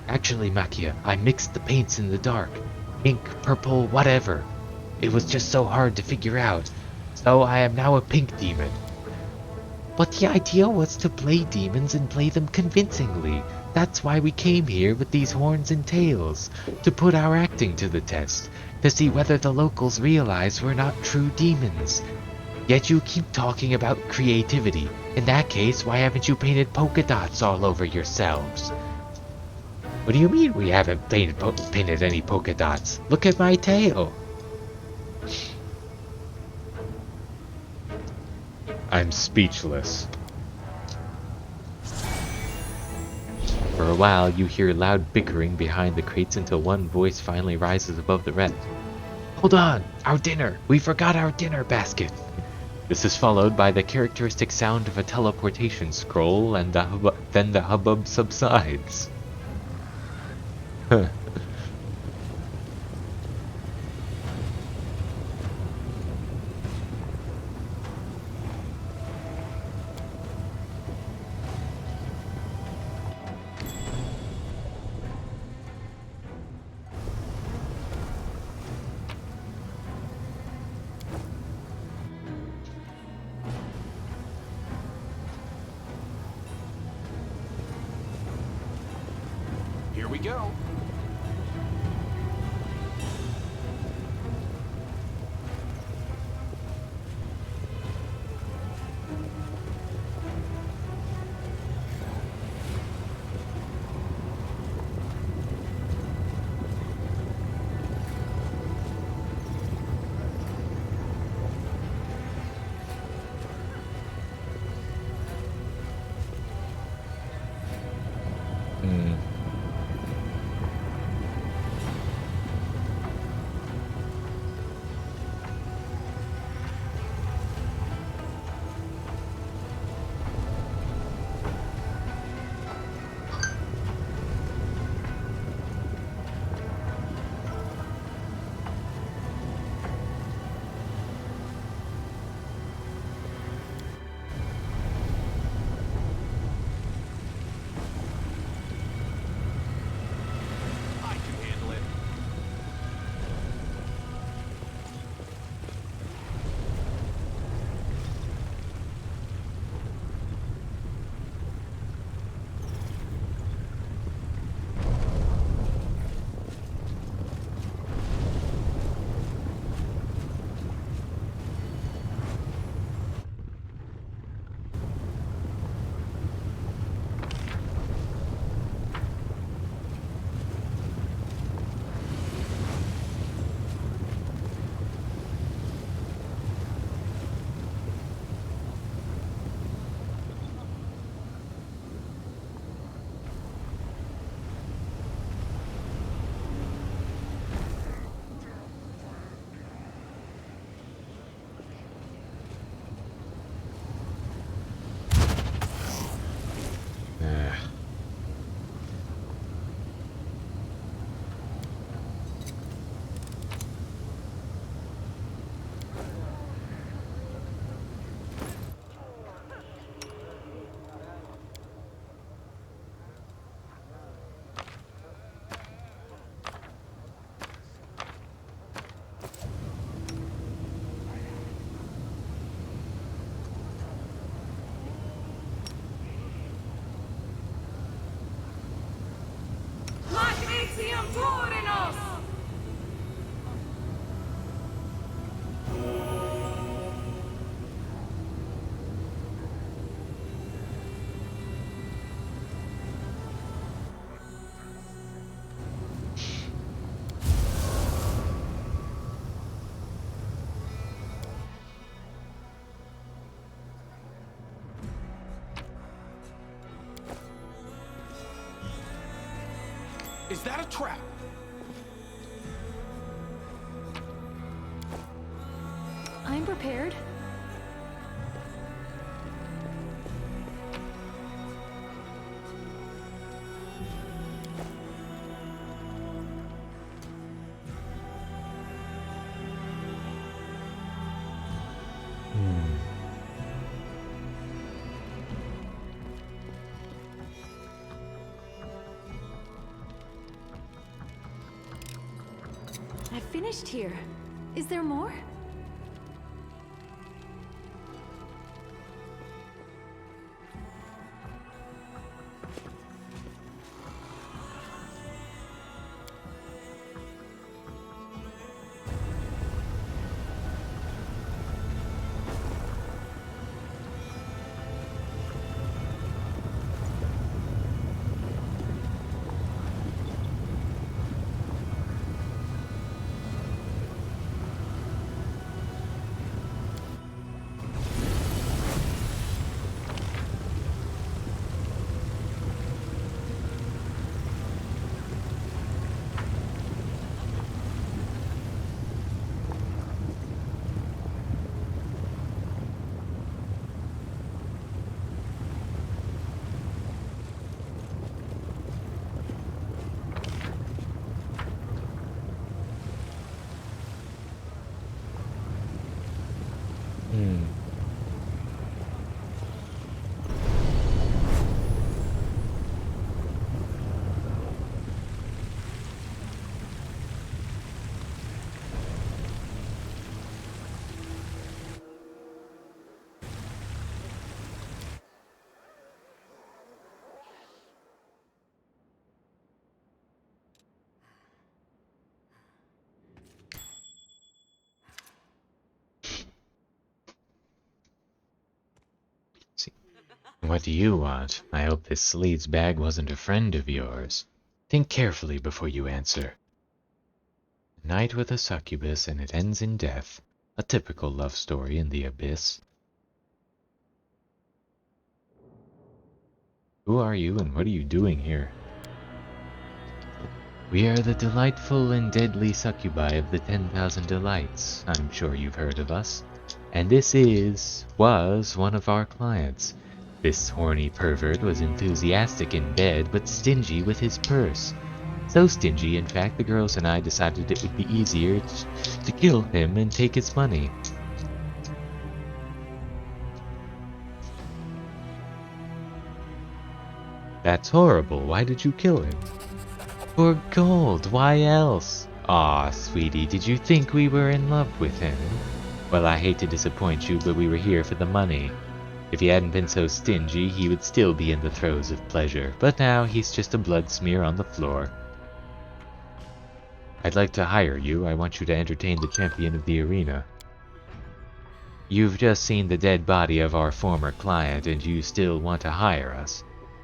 Actually, Makia, I mixed the paints in the dark. Pink, purple, whatever. It was just so hard to figure out. So I am now a pink demon. But the idea was to play demons and play them convincingly. That's why we came here with these horns and tails. To put our acting to the test. To see whether the locals realize we're not true demons. Yet you keep talking about creativity. In that case, why haven't you painted polka dots all over yourselves? What do you mean we haven't painted any polka dots? Look at my tail. I'm speechless. For a while, you hear loud bickering behind the crates until one voice finally rises above the rest. Hold on! Our dinner! We forgot our dinner basket! This is followed by the characteristic sound of a teleportation scroll, and then the hubbub subsides. Huh. Here we go. Is that a trap? I'm prepared. I finished here. Is there more? What do you want? I hope this Sleade's bag wasn't a friend of yours. Think carefully before you answer. A night with a succubus and it ends in death. A typical love story in the abyss. Who are you and what are you doing here? We are the delightful and deadly succubi of the 10,000 Delights. I'm sure you've heard of us. And this was one of our clients. This horny pervert was enthusiastic in bed, but stingy with his purse. So stingy, in fact, the girls and I decided it would be easier to kill him and take his money. That's horrible. Why did you kill him? For gold. Why else? Aw, sweetie, did you think we were in love with him? Well, I hate to disappoint you, but we were here for the money. If he hadn't been so stingy, he would still be in the throes of pleasure, but now he's just a blood smear on the floor. I'd like to hire you. I want you to entertain the champion of the arena. You've just seen the dead body of our former client, and you still want to hire us.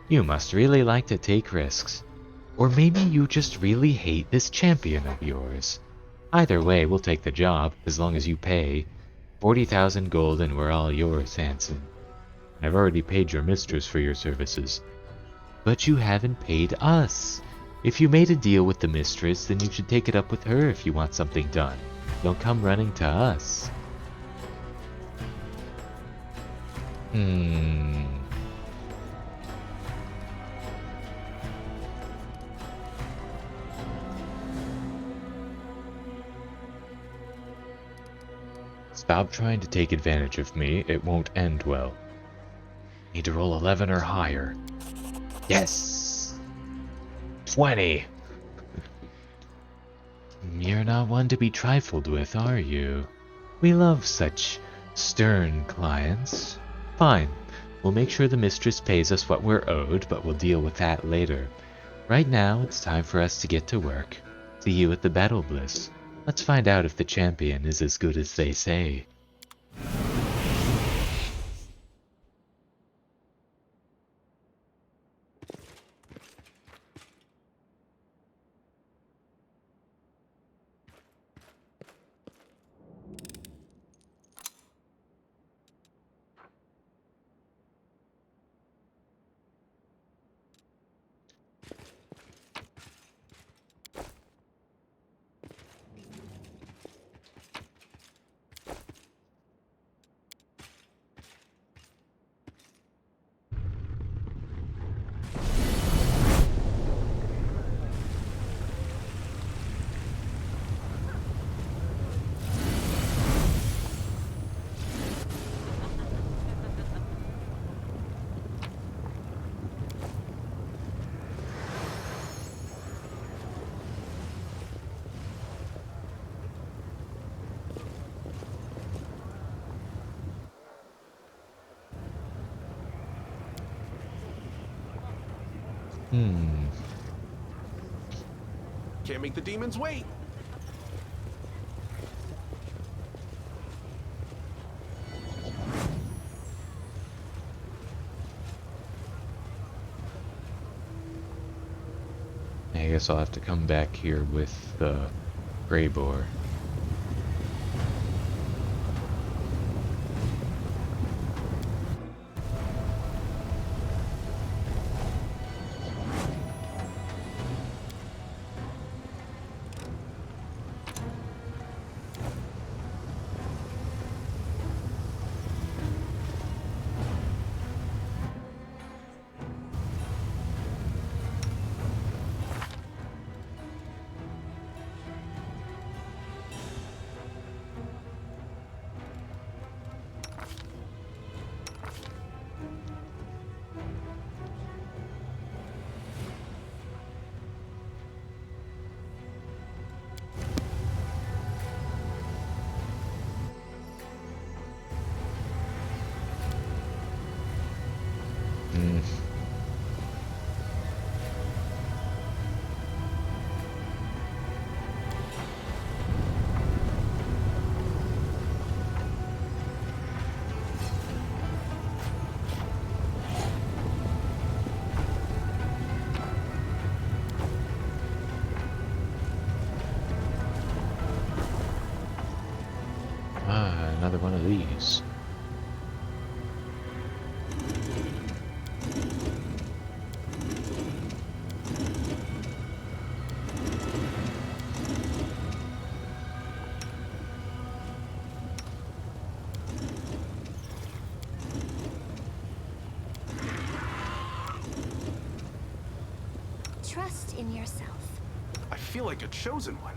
You must really like to take risks. Or maybe you just really hate this champion of yours. Either way, we'll take the job, as long as you pay. 40,000 gold and we're all yours, Hanson. I've already paid your mistress for your services. But you haven't paid us. If you made a deal with the mistress, then you should take it up with her if you want something done. Don't come running to us. Stop trying to take advantage of me. It won't end well. Need to roll 11 or higher. Yes! 20! You're not one to be trifled with, are you? We love such stern clients. Fine. We'll make sure the mistress pays us what we're owed, but we'll deal with that later. Right now, it's time for us to get to work. See you at the Battlebliss. Let's find out if the champion is as good as they say. Can't make the demons wait. I guess I'll have to come back here with the Grey Boar. Another one of these. Trust in yourself. I feel like a chosen one.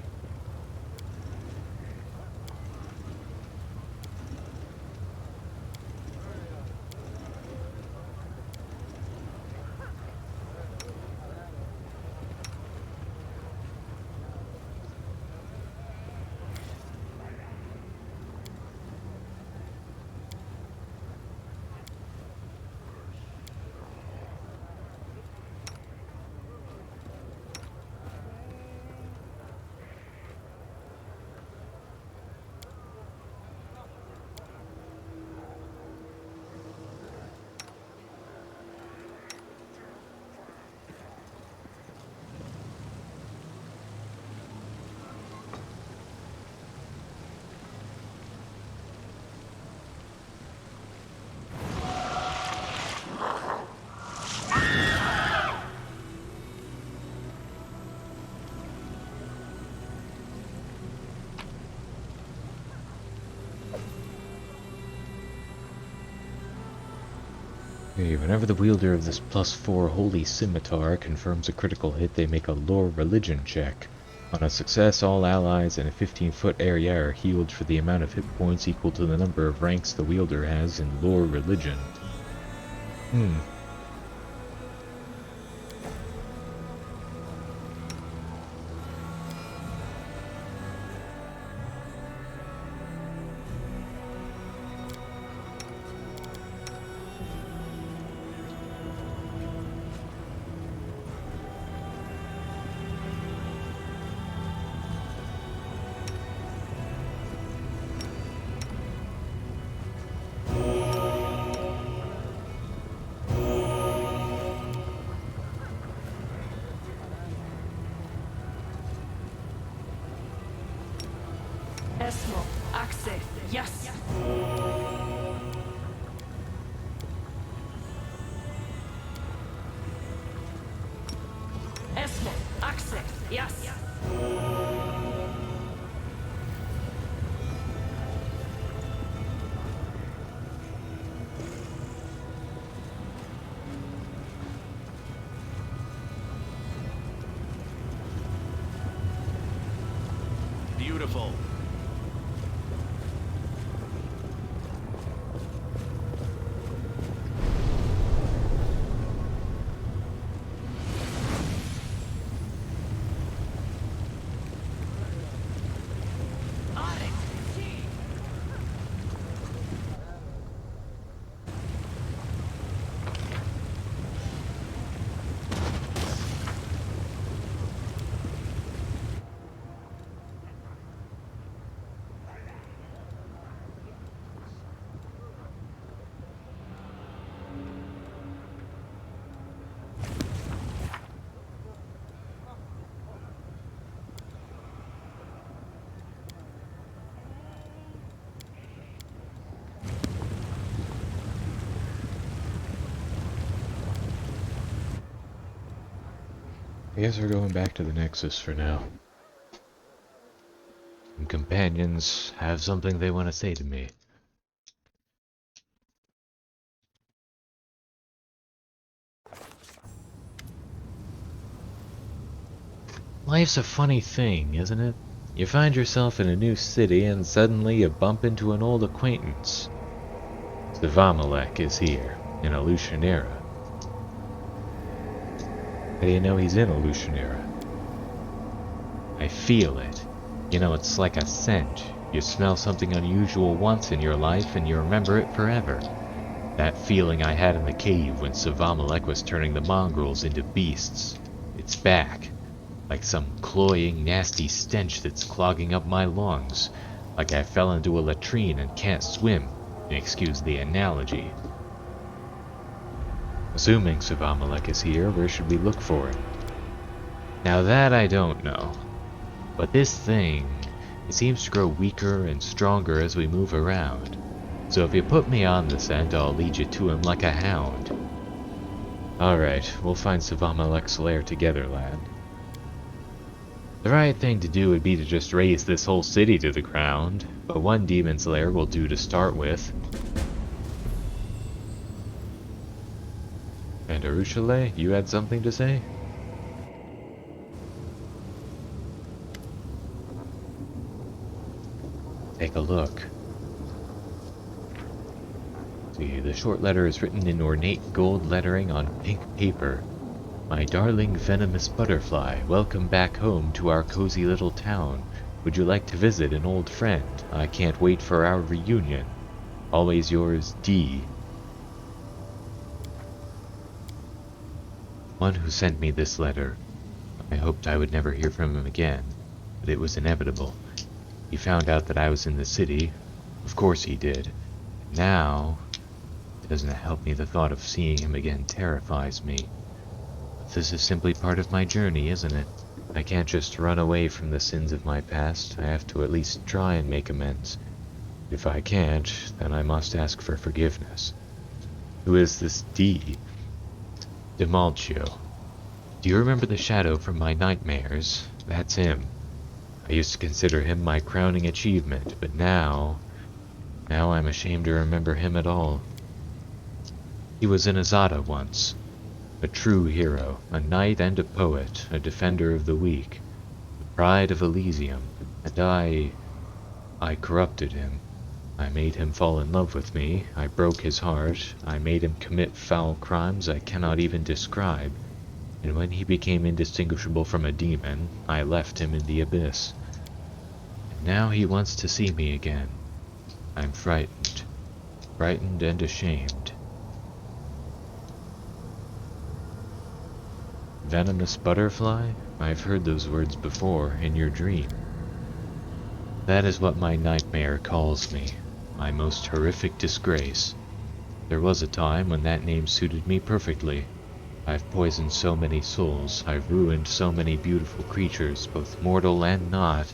Okay, whenever the wielder of this +4 holy scimitar confirms a critical hit, they make a lore religion check. On a success, all allies in a 15-foot area are healed for the amount of hit points equal to the number of ranks the wielder has in lore religion. beautiful. I guess we're going back to the Nexus for now. And companions have something they want to say to me. Life's a funny thing, isn't it? You find yourself in a new city and suddenly you bump into an old acquaintance. Savamalek is here, in Illusionera. How do you know he's in Illusionera? I feel it. You know, it's like a scent. You smell something unusual once in your life and you remember it forever. That feeling I had in the cave when Savamalek was turning the mongrels into beasts. It's back. Like some cloying, nasty stench that's clogging up my lungs. Like I fell into a latrine and can't swim. Excuse the analogy. Assuming Savamalek is here, where should we look for him? Now that I don't know. But this thing, it seems to grow weaker and stronger as we move around. So if you put me on the scent, I'll lead you to him like a hound. Alright, we'll find Savamalek's lair together, lad. The right thing to do would be to just raise this whole city to the ground, but one demon's lair will do to start with. And Arushale, you had something to say? Take a look. See, the short letter is written in ornate gold lettering on pink paper. My darling venomous butterfly, welcome back home to our cozy little town. Would you like to visit an old friend? I can't wait for our reunion. Always yours, D. One who sent me this letter. I hoped I would never hear from him again, but it was inevitable. He found out that I was in the city. Of course he did. Now, it doesn't help me. The thought of seeing him again terrifies me. This is simply part of my journey, isn't it? I can't just run away from the sins of my past. I have to at least try and make amends. If I can't, then I must ask for forgiveness. Who is this D? Demalcio. Do you remember the shadow from my nightmares? That's him. I used to consider him my crowning achievement, but now I'm ashamed to remember him at all. He was in Azada once. A true hero, a knight and a poet, a defender of the weak, the pride of Elysium, and I corrupted him. I made him fall in love with me, I broke his heart, I made him commit foul crimes I cannot even describe, and when he became indistinguishable from a demon, I left him in the abyss. And now he wants to see me again. I'm frightened and ashamed. Venomous butterfly? I've heard those words before, in your dream. That is what my nightmare calls me, my most horrific disgrace. There was a time when that name suited me perfectly. I've poisoned so many souls, I've ruined so many beautiful creatures, both mortal and not.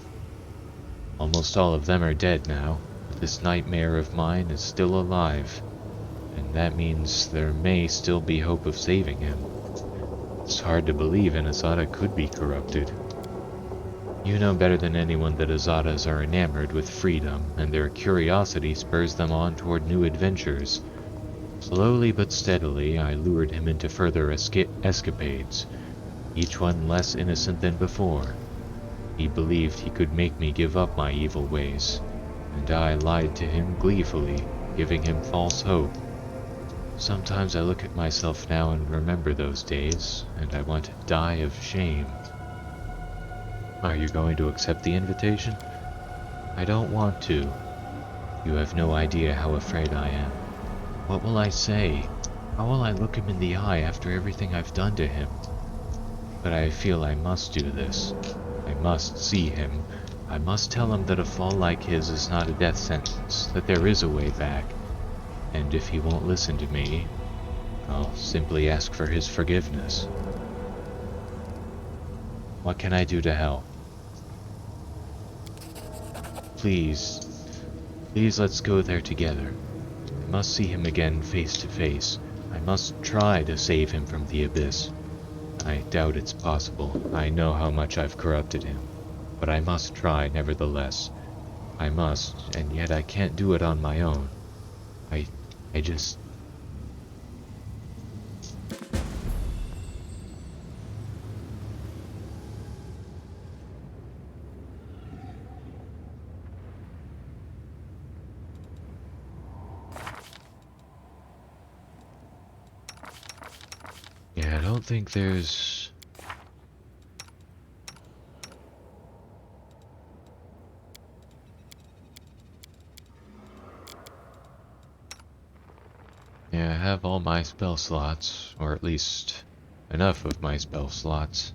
Almost all of them are dead now, but this nightmare of mine is still alive, and that means there may still be hope of saving him. It's hard to believe an Azada could be corrupted. You know better than anyone that Azadas are enamored with freedom, and their curiosity spurs them on toward new adventures. Slowly but steadily, I lured him into further escapades, each one less innocent than before. He believed he could make me give up my evil ways, and I lied to him gleefully, giving him false hope. Sometimes I look at myself now and remember those days, and I want to die of shame. Are you going to accept the invitation? I don't want to. You have no idea how afraid I am. What will I say? How will I look him in the eye after everything I've done to him? But I feel I must do this. I must see him. I must tell him that a fall like his is not a death sentence, that there is a way back. And if he won't listen to me, I'll simply ask for his forgiveness. What can I do to help? Please, let's go there together. I must see him again face to face. I must try to save him from the abyss. I doubt it's possible. I know how much I've corrupted him. But I must try nevertheless. I must, and yet I can't do it on my own. I just... Yeah, I don't think there's... Yeah, I have all my spell slots, or at least enough of my spell slots.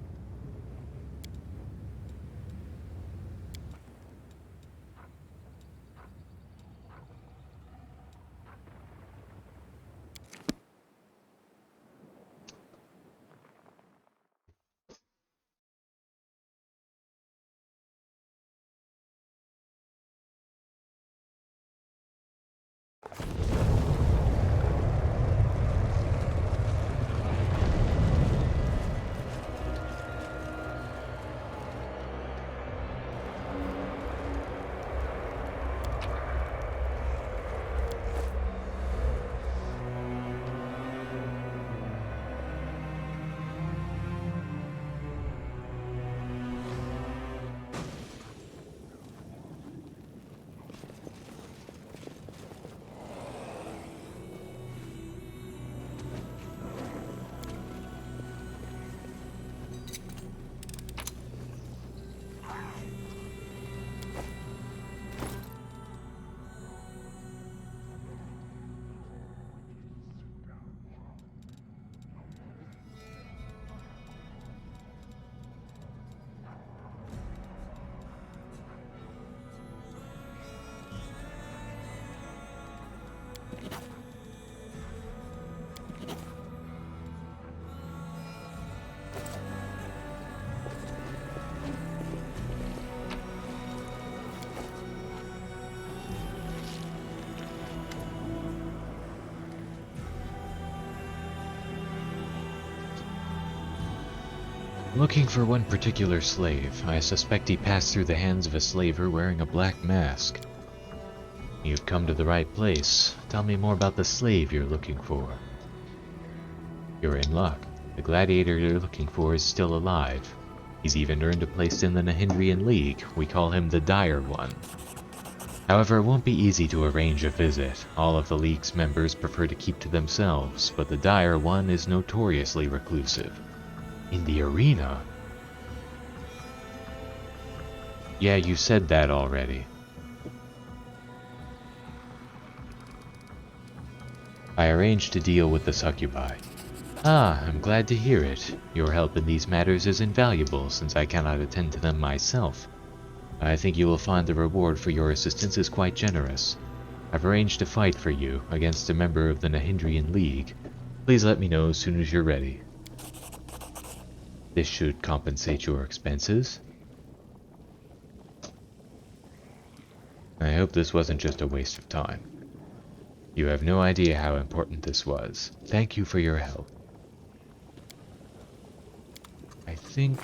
Looking for one particular slave. I suspect he passed through the hands of a slaver wearing a black mask. You've come to the right place. Tell me more about the slave you're looking for. You're in luck. The gladiator you're looking for is still alive. He's even earned a place in the Nahyndrian League. We call him the Dire One. However, it won't be easy to arrange a visit. All of the League's members prefer to keep to themselves, but the Dire One is notoriously reclusive. In the arena? Yeah, you said that already. I arranged to deal with the succubi. Ah, I'm glad to hear it. Your help in these matters is invaluable, since I cannot attend to them myself. I think you will find the reward for your assistance is quite generous. I've arranged a fight for you against a member of the Nahyndrian League. Please let me know as soon as you're ready. This should compensate your expenses. I hope this wasn't just a waste of time. You have no idea how important this was. Thank you for your help. I think...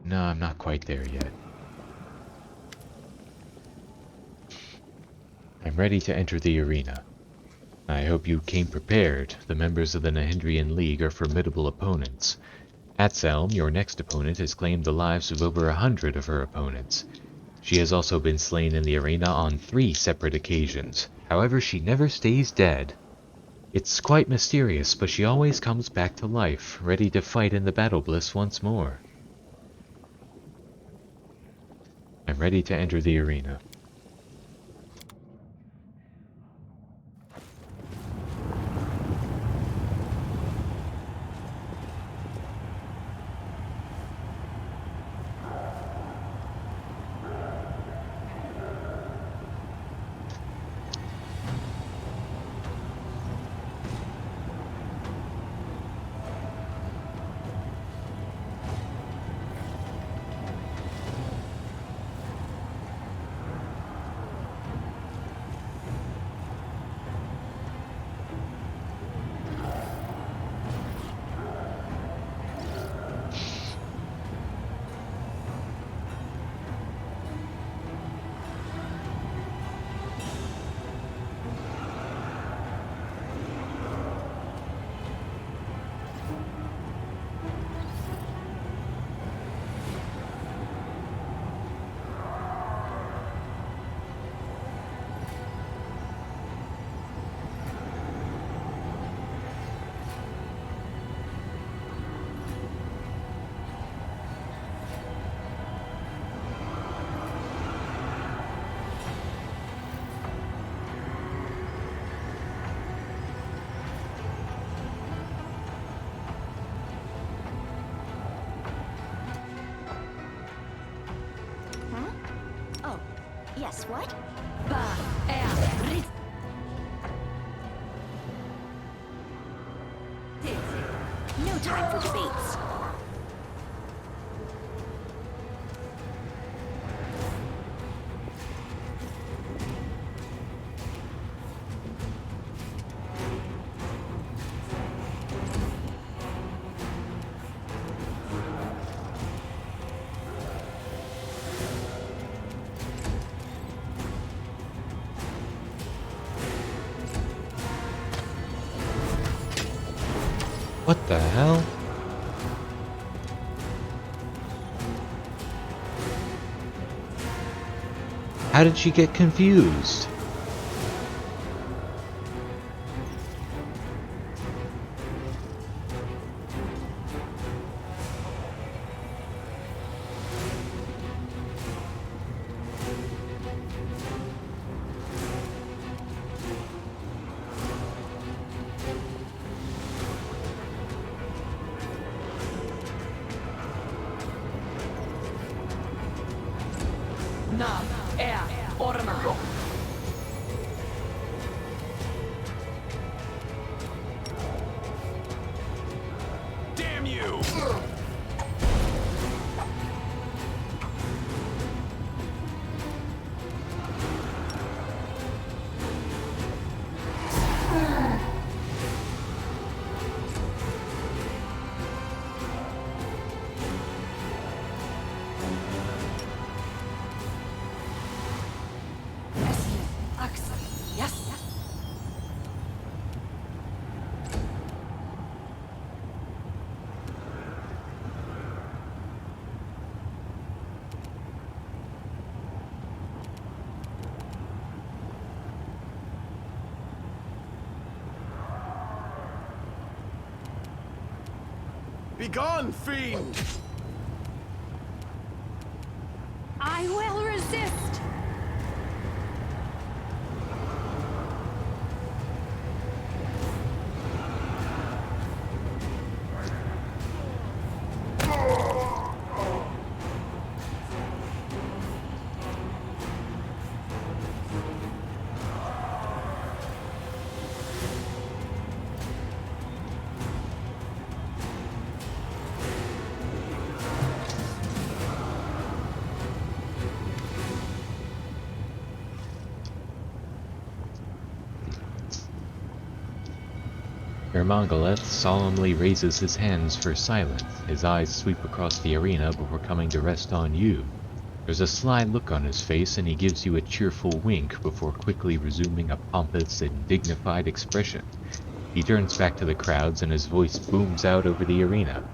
No, I'm not quite there yet. I'm ready to enter the arena. I hope you came prepared. The members of the Nahyndrian League are formidable opponents. At Selm, your next opponent has claimed the lives of over 100 of her opponents. She has also been slain in the arena on 3 separate occasions. However, she never stays dead. It's quite mysterious, but she always comes back to life, ready to fight in the Battlebliss once more. I'm ready to enter the arena. Yes, what? No time for debates. What the hell? How did she get confused? Damn you! Yes. Begone, fiend! I will resist! Ermongoleth solemnly raises his hands for silence. His eyes sweep across the arena before coming to rest on you. There's a sly look on his face, and he gives you a cheerful wink before quickly resuming a pompous and dignified expression. He turns back to the crowds, and his voice booms out over the arena.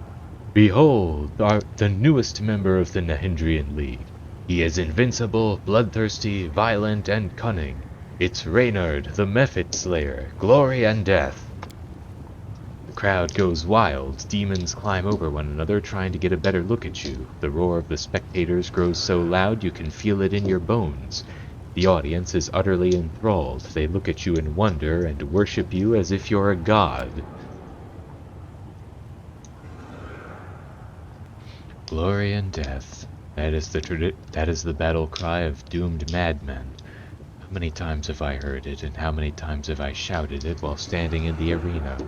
Behold, the newest member of the Nahyndrian League. He is invincible, bloodthirsty, violent, and cunning. It's Reynard, the Mephit Slayer, glory and death. The crowd goes wild. Demons climb over one another trying to get a better look at you. The roar of the spectators grows so loud you can feel it in your bones. The audience is utterly enthralled. They look at you in wonder and worship you as if you're a god. Glory and death. That is the battle cry of doomed madmen. How many times have I heard it, and how many times have I shouted it while standing in the arena?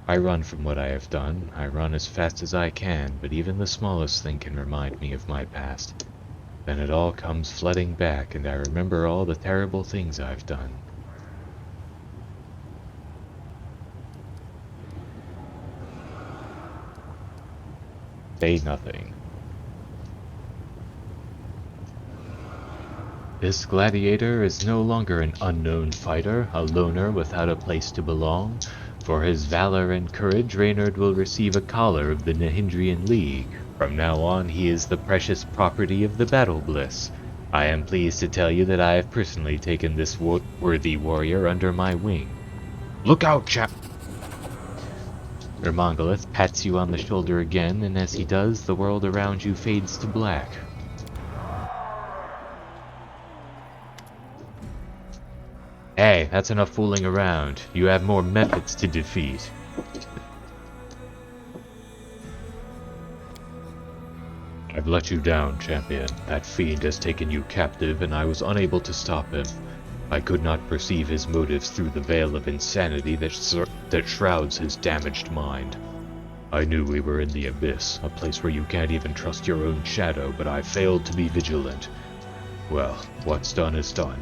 I run from what I have done. I run as fast as I can, but even the smallest thing can remind me of my past. Then it all comes flooding back, and I remember all the terrible things I've done. Say nothing. This gladiator is no longer an unknown fighter, a loner without a place to belong. For his valor and courage, Reynard will receive a collar of the Nahyndrian League. From now on, he is the precious property of the Battlebliss. I am pleased to tell you that I have personally taken this worthy warrior under my wing. Look out, chap! Ermongolith pats you on the shoulder again, and as he does, the world around you fades to black. Hey, that's enough fooling around. You have more methods to defeat. I've let you down, champion. That fiend has taken you captive, and I was unable to stop him. I could not perceive his motives through the veil of insanity that shrouds his damaged mind. I knew we were in the abyss, a place where you can't even trust your own shadow, but I failed to be vigilant. Well, what's done is done.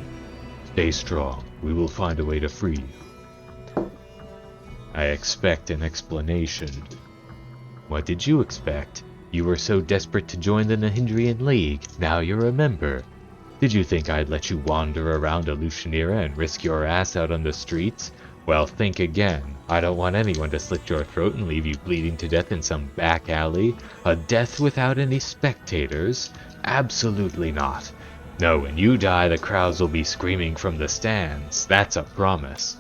Stay strong. We will find a way to free you. I expect an explanation. What did you expect? You were so desperate to join the Nahyndrian League. Now you're a member. Did you think I'd let you wander around Alushanira and risk your ass out on the streets? Well, think again. I don't want anyone to slit your throat and leave you bleeding to death in some back alley. A death without any spectators? Absolutely not. No, when you die, the crowds will be screaming from the stands. That's a promise.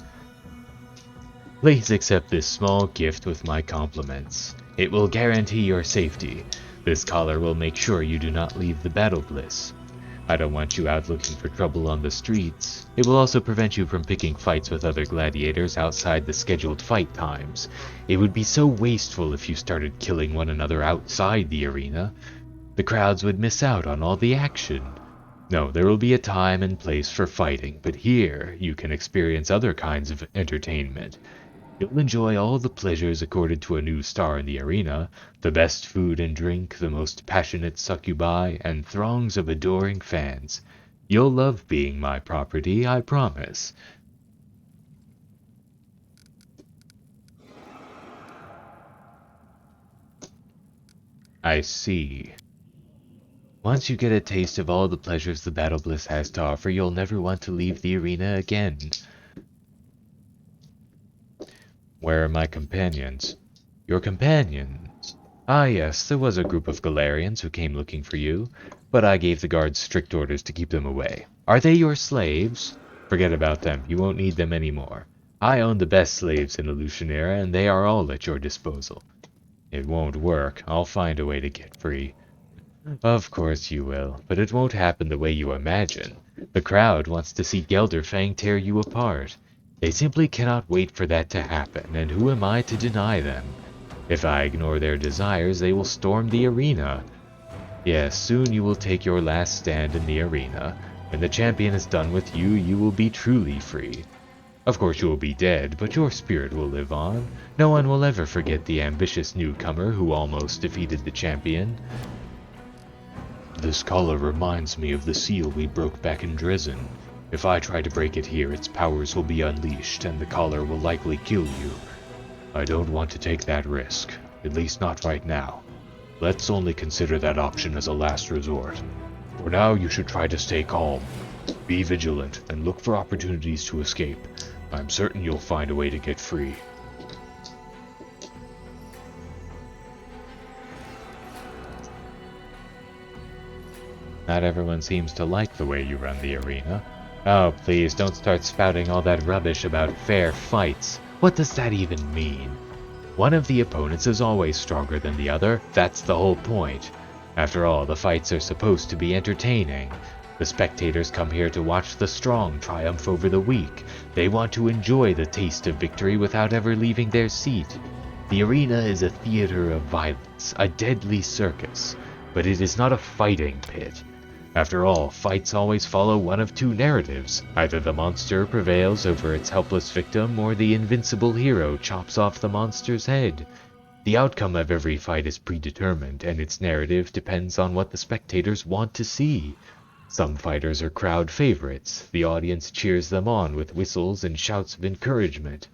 Please accept this small gift with my compliments. It will guarantee your safety. This collar will make sure you do not leave the Battlebliss. I don't want you out looking for trouble on the streets. It will also prevent you from picking fights with other gladiators outside the scheduled fight times. It would be so wasteful if you started killing one another outside the arena. The crowds would miss out on all the action. No, there will be a time and place for fighting, but here you can experience other kinds of entertainment. You'll enjoy all the pleasures accorded to a new star in the arena, the best food and drink, the most passionate succubi, and throngs of adoring fans. You'll love being my property, I promise. I see. Once you get a taste of all the pleasures the Battlebliss has to offer, you'll never want to leave the arena again. Where are my companions? Your companions? Ah yes, there was a group of Galarians who came looking for you, but I gave the guards strict orders to keep them away. Are they your slaves? Forget about them, you won't need them anymore. I own the best slaves in Alushanira, and they are all at your disposal. It won't work, I'll find a way to get free. Of course you will, but it won't happen the way you imagine. The crowd wants to see Gelderfang tear you apart. They simply cannot wait for that to happen, and who am I to deny them? If I ignore their desires, they will storm the arena. Yes, soon you will take your last stand in the arena. When the champion is done with you, you will be truly free. Of course you will be dead, but your spirit will live on. No one will ever forget the ambitious newcomer who almost defeated the champion. This collar reminds me of the seal we broke back in Dresden. If I try to break it here, its powers will be unleashed, and the collar will likely kill you. I don't want to take that risk, at least not right now. Let's only consider that option as a last resort. For now, you should try to stay calm. Be vigilant, and look for opportunities to escape. I'm certain you'll find a way to get free. Not everyone seems to like the way you run the arena. Oh, please, don't start spouting all that rubbish about fair fights. What does that even mean? One of the opponents is always stronger than the other, that's the whole point. After all, the fights are supposed to be entertaining. The spectators come here to watch the strong triumph over the weak. They want to enjoy the taste of victory without ever leaving their seat. The arena is a theater of violence, a deadly circus, but it is not a fighting pit. After all, fights always follow one of two narratives. Either the monster prevails over its helpless victim, or the invincible hero chops off the monster's head. The outcome of every fight is predetermined, and its narrative depends on what the spectators want to see. Some fighters are crowd favorites. The audience cheers them on with whistles and shouts of encouragement.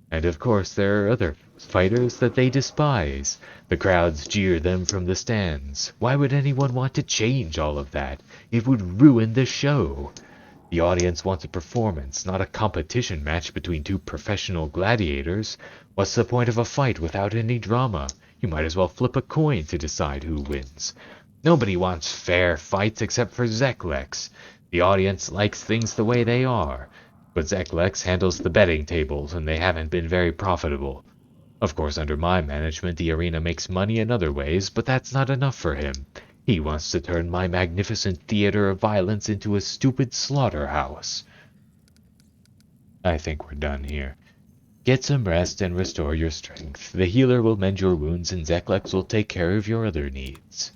And of course there are other fighters that they despise. The crowds jeer them from the stands. Why would anyone want to change all of that? It would ruin the show. The audience wants a performance, not a competition match between two professional gladiators. What's the point of a fight without any drama? You might as well flip a coin to decide who wins. Nobody wants fair fights except for Zeklex. The audience likes things the way they are. But Zeklex handles the betting tables, and they haven't been very profitable. Of course, under my management, the arena makes money in other ways, but that's not enough for him. He wants to turn my magnificent theater of violence into a stupid slaughterhouse. I think we're done here. Get some rest and restore your strength. The healer will mend your wounds, and Zeklex will take care of your other needs.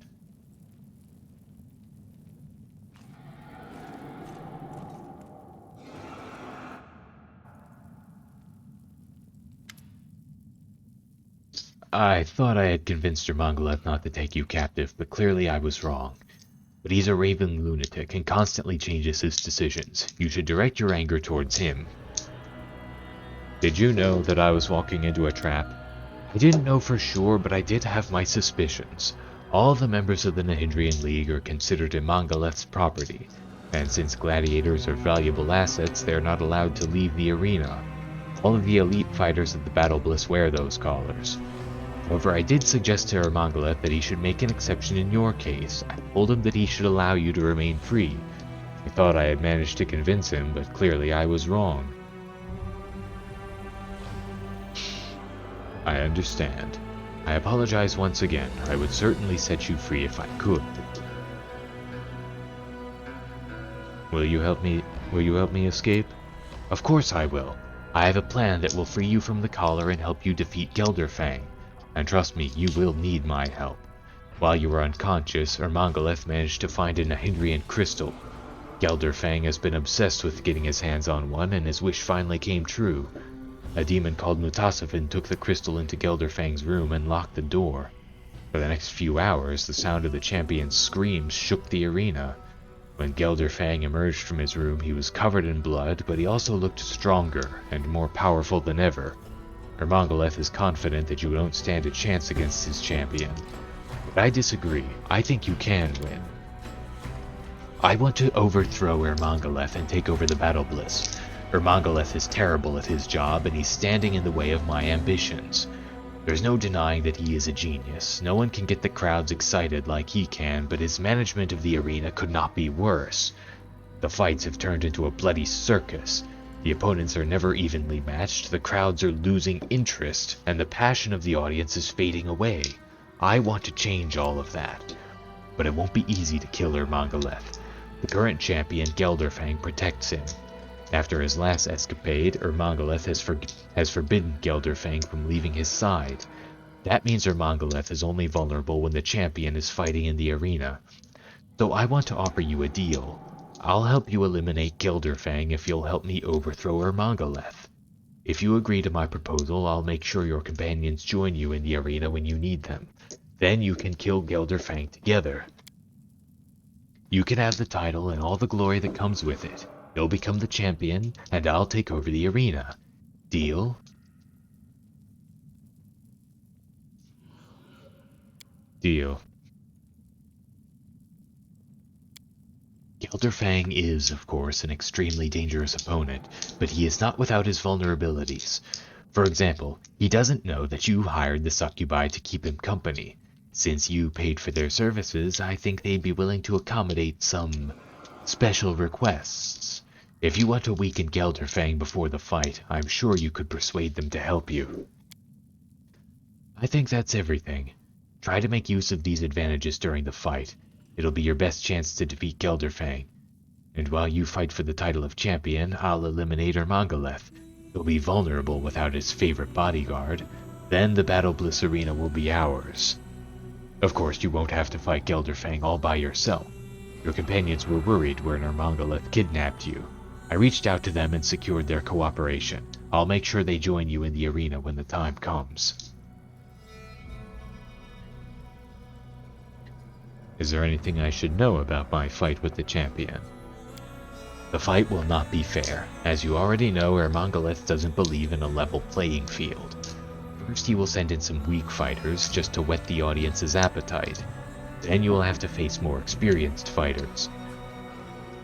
I thought I had convinced Ermongoleth not to take you captive, but clearly I was wrong. But he's a raving lunatic and constantly changes his decisions. You should direct your anger towards him. Did you know that I was walking into a trap? I didn't know for sure, but I did have my suspicions. All the members of the Nahyndrian League are considered Ermongoleth's property, and since gladiators are valuable assets, they are not allowed to leave the arena. All of the elite fighters of the Battlebliss wear those collars. However, I did suggest to Ermongoleth that he should make an exception in your case. I told him that he should allow you to remain free. I thought I had managed to convince him, but clearly I was wrong. I understand. I apologize once again. I would certainly set you free if I could. Will you help me escape? Of course I will. I have a plan that will free you from the collar and help you defeat Gelderfang. And trust me, you will need my help. While you were unconscious, Ermongoleth managed to find a Nahyndrian crystal. Gelderfang has been obsessed with getting his hands on one, and his wish finally came true. A demon called Mutasafin took the crystal into Gelderfang's room and locked the door. For the next few hours, the sound of the champion's screams shook the arena. When Gelderfang emerged from his room, he was covered in blood, but he also looked stronger and more powerful than ever. Ermongoleth is confident that you don't stand a chance against his champion. But I disagree. I think you can win. I want to overthrow Ermongoleth and take over the Battlebliss. Ermongoleth is terrible at his job, and he's standing in the way of my ambitions. There's no denying that he is a genius. No one can get the crowds excited like he can, but his management of the arena could not be worse. The fights have turned into a bloody circus. The opponents are never evenly matched, the crowds are losing interest, and the passion of the audience is fading away. I want to change all of that. But it won't be easy to kill Ermongoleth. The current champion, Gelderfang, protects him. After his last escapade, Ermongoleth has forbidden Gelderfang from leaving his side. That means Ermongoleth is only vulnerable when the champion is fighting in the arena. So I want to offer you a deal. I'll help you eliminate Gelderfang if you'll help me overthrow Ermongoleth. If you agree to my proposal, I'll make sure your companions join you in the arena when you need them. Then you can kill Gelderfang together. You can have the title and all the glory that comes with it. You'll become the champion, and I'll take over the arena. Deal? Deal. Gelderfang is, of course, an extremely dangerous opponent, but he is not without his vulnerabilities. For example, he doesn't know that you hired the succubi to keep him company. Since you paid for their services, I think they'd be willing to accommodate some special requests. If you want to weaken Gelderfang before the fight, I'm sure you could persuade them to help you. I think that's everything. Try to make use of these advantages during the fight. It'll be your best chance to defeat Gelderfang. And while you fight for the title of champion, I'll eliminate Ermongaleth. He'll be vulnerable without his favorite bodyguard. Then the Battlebliss arena will be ours. Of course, you won't have to fight Gelderfang all by yourself. Your companions were worried when Ermongaleth kidnapped you. I reached out to them and secured their cooperation. I'll make sure they join you in the arena when the time comes. Is there anything I should know about my fight with the champion? The fight will not be fair. As you already know, Ermongaleth doesn't believe in a level playing field. First he will send in some weak fighters just to whet the audience's appetite. Then you will have to face more experienced fighters.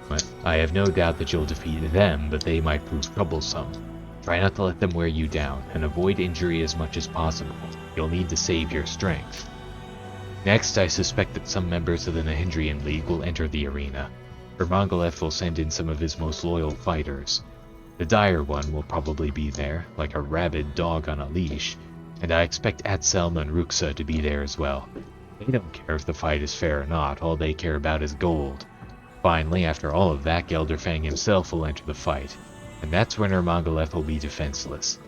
But I have no doubt that you'll defeat them, but they might prove troublesome. Try not to let them wear you down, and avoid injury as much as possible. You'll need to save your strength. Next, I suspect that some members of the Nahyndrian League will enter the arena. Ermongaleth will send in some of his most loyal fighters. The dire one will probably be there, like a rabid dog on a leash, and I expect Atselm and Ruxa to be there as well. They don't care if the fight is fair or not, all they care about is gold. Finally, after all of that, Gelderfang himself will enter the fight, and that's when Ermongaleth will be defenseless.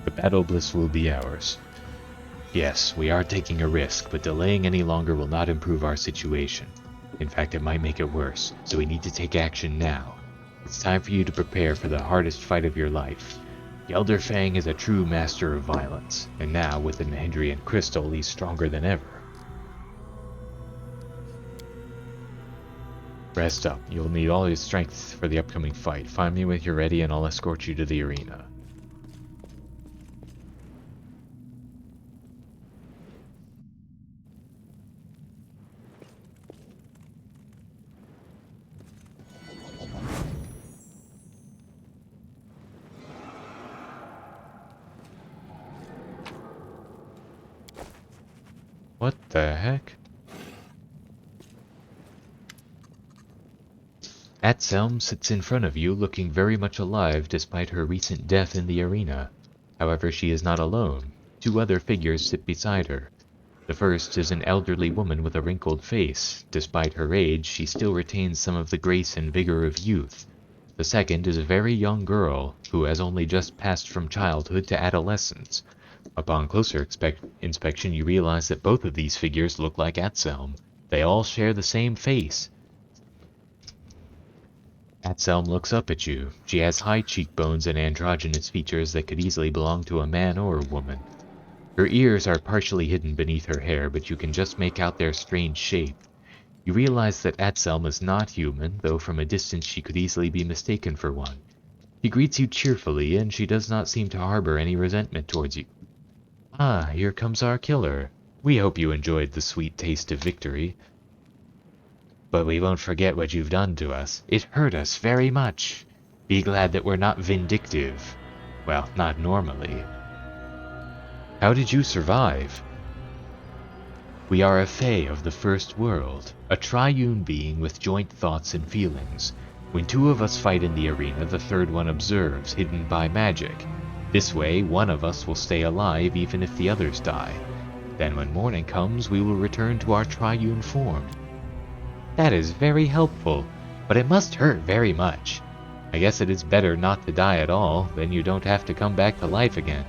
The Battlebliss will be ours. Yes, we are taking a risk, but delaying any longer will not improve our situation. In fact, it might make it worse, so we need to take action now. It's time for you to prepare for the hardest fight of your life. Gelderfang is a true master of violence, and now, with the Nahyndrian crystal, he's stronger than ever. Rest up. You'll need all your strength for the upcoming fight. Find me when you're ready and I'll escort you to the arena. What the heck? Atselm sits in front of you looking very much alive despite her recent death in the arena. However, she is not alone. Two other figures sit beside her. The first is an elderly woman with a wrinkled face. Despite her age, she still retains some of the grace and vigor of youth. The second is a very young girl who has only just passed from childhood to adolescence. Upon closer inspection, you realize that both of these figures look like Atselm. They all share the same face. Atselm looks up at you. She has high cheekbones and androgynous features that could easily belong to a man or a woman. Her ears are partially hidden beneath her hair, but you can just make out their strange shape. You realize that Atselm is not human, though from a distance she could easily be mistaken for one. She greets you cheerfully, and she does not seem to harbor any resentment towards you. Ah, here comes our killer. We hope you enjoyed the sweet taste of victory. But we won't forget what you've done to us. It hurt us very much. Be glad that we're not vindictive. Well, not normally. How did you survive? We are a Fae of the First World, a triune being with joint thoughts and feelings. When two of us fight in the arena, the third one observes, hidden by magic. This way, one of us will stay alive even if the others die. Then when morning comes, we will return to our triune form. That is very helpful, but it must hurt very much. I guess it is better not to die at all, then you don't have to come back to life again.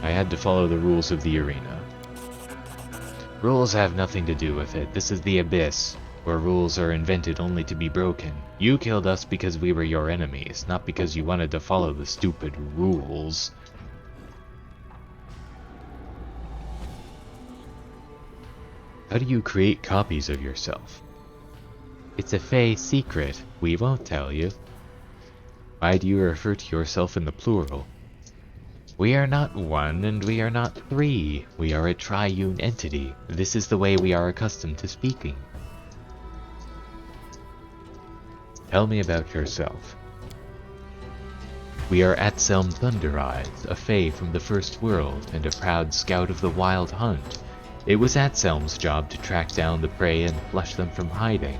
I had to follow the rules of the arena. Rules have nothing to do with it. This is the Abyss, where rules are invented only to be broken. You killed us because we were your enemies, not because you wanted to follow the stupid rules. How do you create copies of yourself? It's a Fae secret. We won't tell you. Why do you refer to yourself in the plural? We are not one and we are not three. We are a triune entity. This is the way we are accustomed to speaking. Tell me about yourself. We are Atselm Thundereyes, a fae from the First World and a proud scout of the Wild Hunt. It was Atselm's job to track down the prey and flush them from hiding.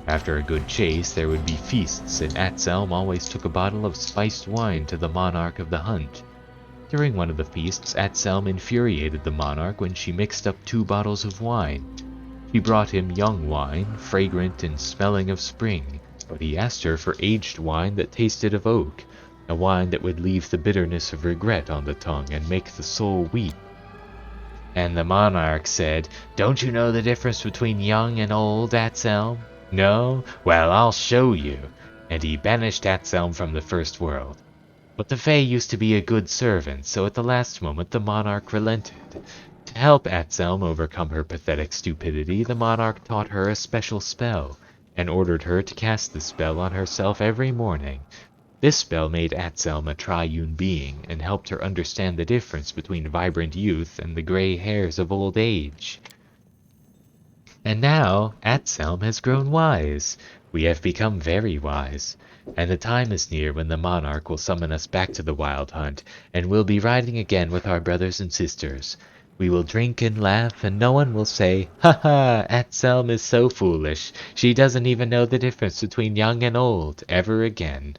After a good chase, there would be feasts, and Atselm always took a bottle of spiced wine to the monarch of the hunt. During one of the feasts, Atselm infuriated the monarch when she mixed up 2 bottles of wine. She brought him young wine, fragrant and smelling of spring, but he asked her for aged wine that tasted of oak, a wine that would leave the bitterness of regret on the tongue and make the soul weep. And the monarch said, "Don't you know the difference between young and old, Atselm? No? Well, I'll show you." And he banished Atselm from the First World. But the Fae used to be a good servant, so at the last moment the monarch relented. To help Atselm overcome her pathetic stupidity, the monarch taught her a special spell, and ordered her to cast the spell on herself every morning. This spell made Atselm a triune being, and helped her understand the difference between vibrant youth and the gray hairs of old age. And now, Atselm has grown wise. We have become very wise. And the time is near when the monarch will summon us back to the Wild Hunt, and we'll be riding again with our brothers and sisters. We will drink and laugh, and no one will say, "Ha ha, Atselm is so foolish. She doesn't even know the difference between young and old, ever again."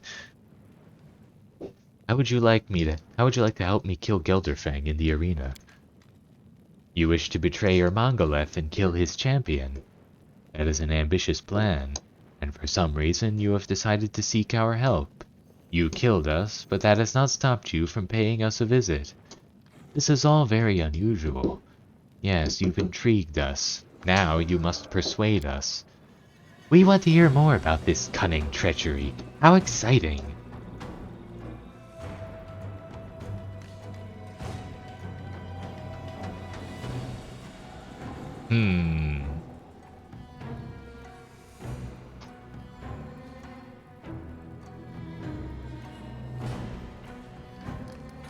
How would you like to help me kill Gelderfang in the arena? You wish to betray your Mongoleth and kill his champion. That is an ambitious plan, and for some reason you have decided to seek our help. You killed us, but that has not stopped you from paying us a visit. This is all very unusual. Yes, you've intrigued us. Now you must persuade us. We want to hear more about this cunning treachery. How exciting!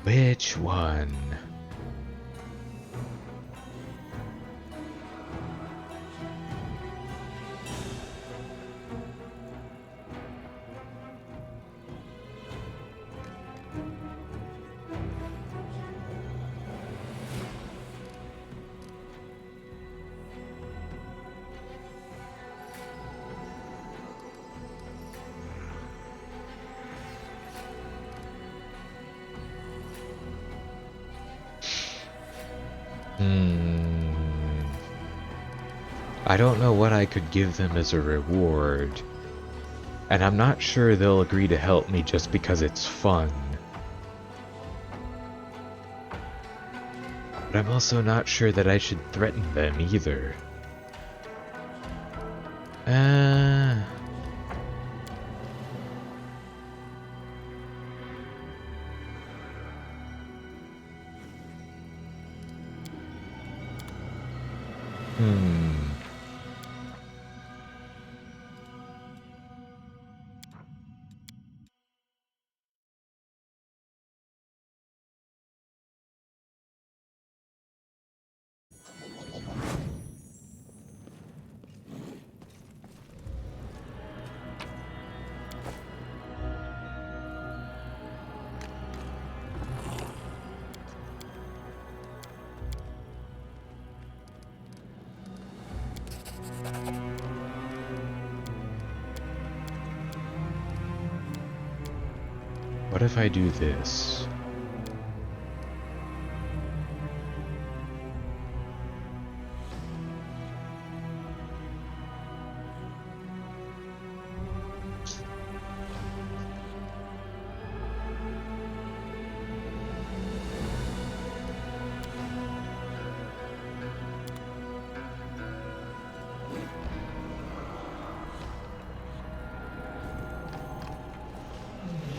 Which one? I don't know what I could give them as a reward. And I'm not sure they'll agree to help me just because it's fun. But I'm also not sure that I should threaten them either. What if I do this?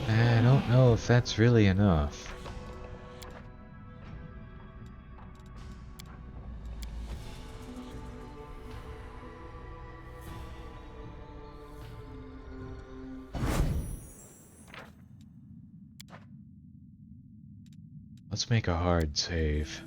I don't know if that's really enough. Let's make a hard save.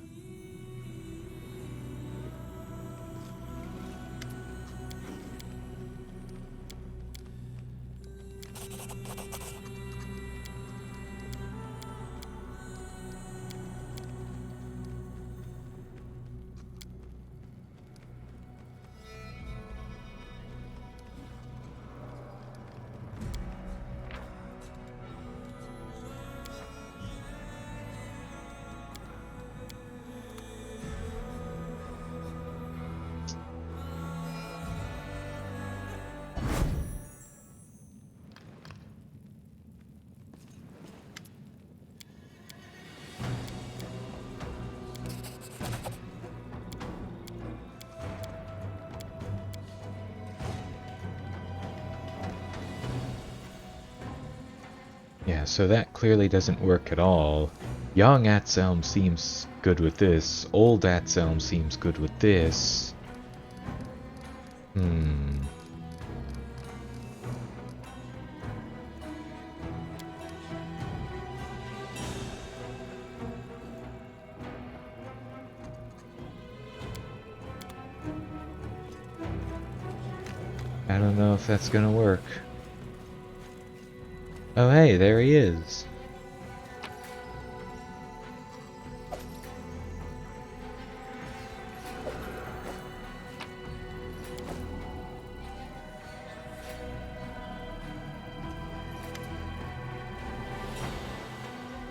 Yeah, so that clearly doesn't work at all. Young Atselm seems good with this. Old Atselm seems good with this. I don't know if that's gonna work. Oh hey, there he is.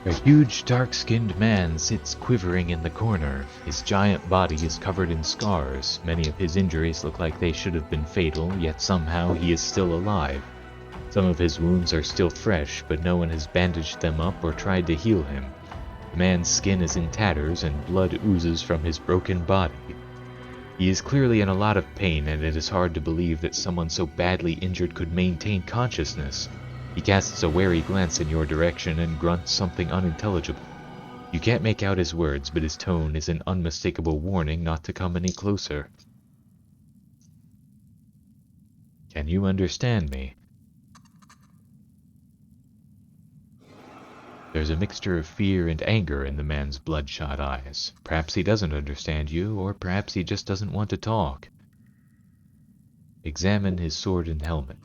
A huge, dark-skinned man sits quivering in the corner. His giant body is covered in scars. Many of his injuries look like they should have been fatal, yet somehow he is still alive. Some of his wounds are still fresh, but no one has bandaged them up or tried to heal him. The man's skin is in tatters and blood oozes from his broken body. He is clearly in a lot of pain, and it is hard to believe that someone so badly injured could maintain consciousness. He casts a wary glance in your direction and grunts something unintelligible. You can't make out his words, but his tone is an unmistakable warning not to come any closer. Can you understand me? There's a mixture of fear and anger in the man's bloodshot eyes. Perhaps he doesn't understand you, or perhaps he just doesn't want to talk. Examine his sword and helmet.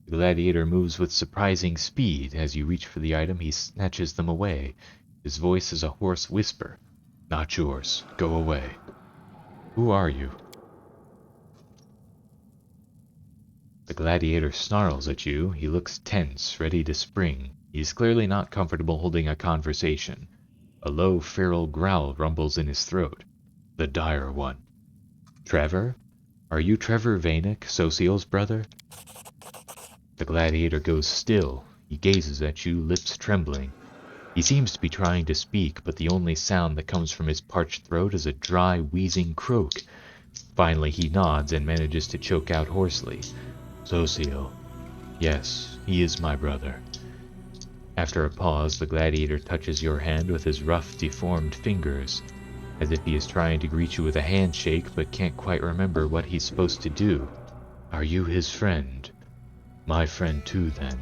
The gladiator moves with surprising speed. As you reach for the item, he snatches them away. His voice is a hoarse whisper. Not yours. Go away. Who are you? The gladiator snarls at you. He looks tense, ready to spring. He is clearly not comfortable holding a conversation. A low, feral growl rumbles in his throat. The dire one. Trevor? Are you Trevor Vanek, Social's brother? The gladiator goes still. He gazes at you, lips trembling. He seems to be trying to speak, but the only sound that comes from his parched throat is a dry, wheezing croak. Finally he nods and manages to choke out hoarsely. Socio. Yes, he is my brother. After a pause, the gladiator touches your hand with his rough, deformed fingers, as if he is trying to greet you with a handshake but can't quite remember what he's supposed to do. Are you his friend? My friend too, then.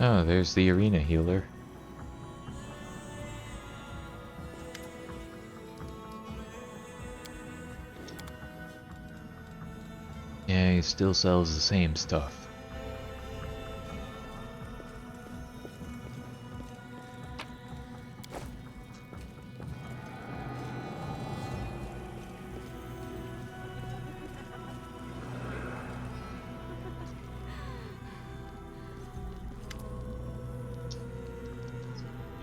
Oh, there's the arena healer. Yeah, he still sells the same stuff.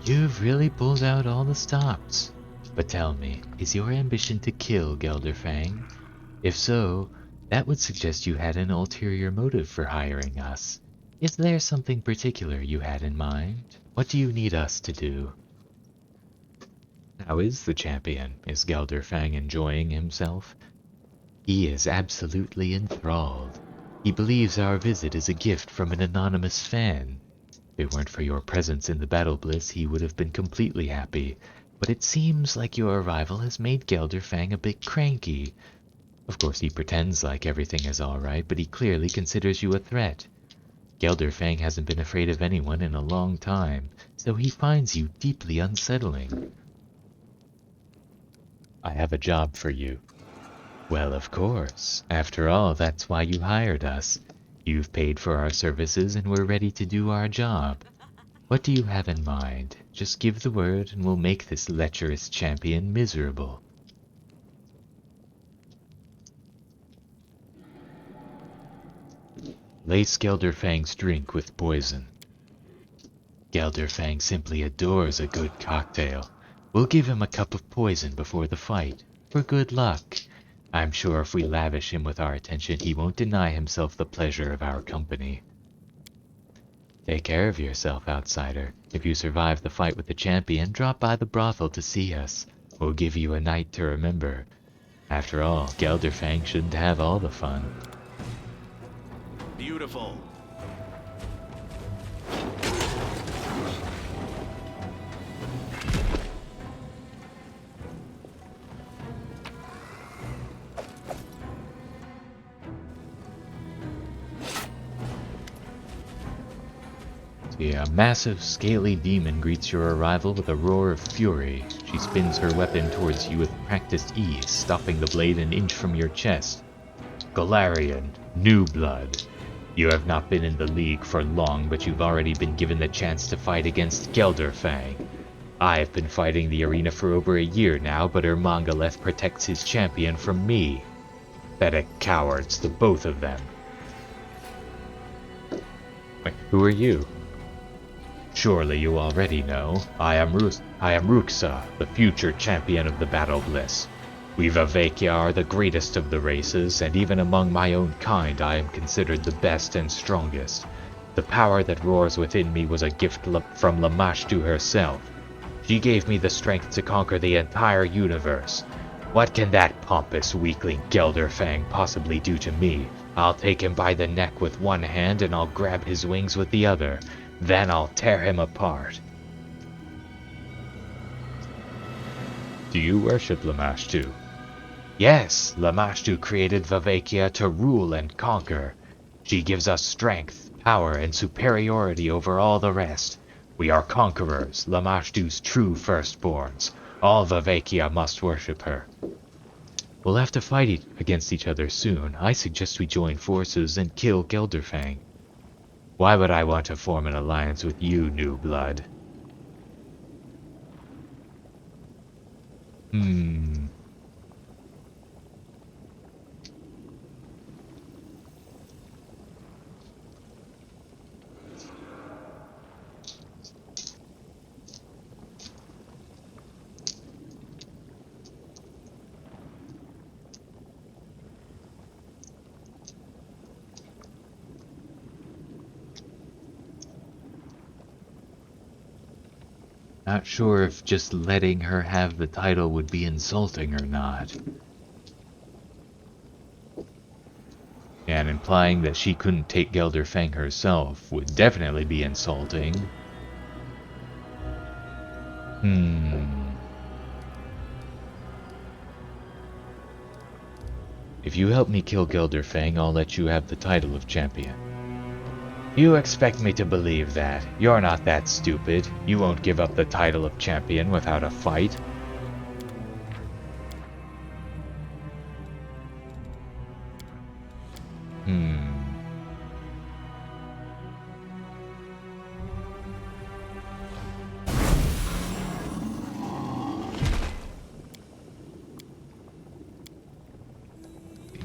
You've really pulled out all the stops. But tell me, is your ambition to kill Gelderfang? If so, that would suggest you had an ulterior motive for hiring us. Is there something particular you had in mind? What do you need us to do? How is the champion? Is Gelderfang enjoying himself? He is absolutely enthralled. He believes our visit is a gift from an anonymous fan. If it weren't for your presence in the Battlebliss, he would have been completely happy. But it seems like your arrival has made Gelderfang a bit cranky. Of course, he pretends like everything is alright, but he clearly considers you a threat. Gelderfang hasn't been afraid of anyone in a long time, so he finds you deeply unsettling. I have a job for you. Well, of course. After all, that's why you hired us. You've paid for our services and we're ready to do our job. What do you have in mind? Just give the word and we'll make this lecherous champion miserable. Lace Gelderfang's drink with poison. Gelderfang simply adores a good cocktail. We'll give him a cup of poison before the fight, for good luck. I'm sure if we lavish him with our attention, he won't deny himself the pleasure of our company. Take care of yourself, outsider. If you survive the fight with the champion, drop by the brothel to see us. We'll give you a night to remember. After all, Gelderfang shouldn't have all the fun. Beautiful. A massive, scaly demon greets your arrival with a roar of fury. She spins her weapon towards you with practiced ease, stopping the blade an inch from your chest. Galarian, new blood. You have not been in the League for long, but you've already been given the chance to fight against Gelderfang. I've been fighting the arena for over a year now, but Ermangaleth protects his champion from me. Pathetic cowards, the both of them. Wait, who are you? Surely you already know. I am Ruxa, the future champion of the Battlebliss. We Vavakia are the greatest of the races, and even among my own kind I am considered the best and strongest. The power that roars within me was a gift from Lamashtu herself. She gave me the strength to conquer the entire universe. What can that pompous weakling Gelderfang possibly do to me? I'll take him by the neck with one hand and I'll grab his wings with the other. Then I'll tear him apart. Do you worship Lamashtu? Yes, Lamashtu created Vavakia to rule and conquer. She gives us strength, power, and superiority over all the rest. We are conquerors, Lamashtu's true firstborns. All Vavakia must worship her. We'll have to fight against each other soon. I suggest we join forces and kill Gelderfang. Why would I want to form an alliance with you, new blood? Not sure if just letting her have the title would be insulting or not. And implying that she couldn't take Gelderfang herself would definitely be insulting. If you help me kill Gelderfang, I'll let you have the title of champion. You expect me to believe that? You're not that stupid. You won't give up the title of champion without a fight.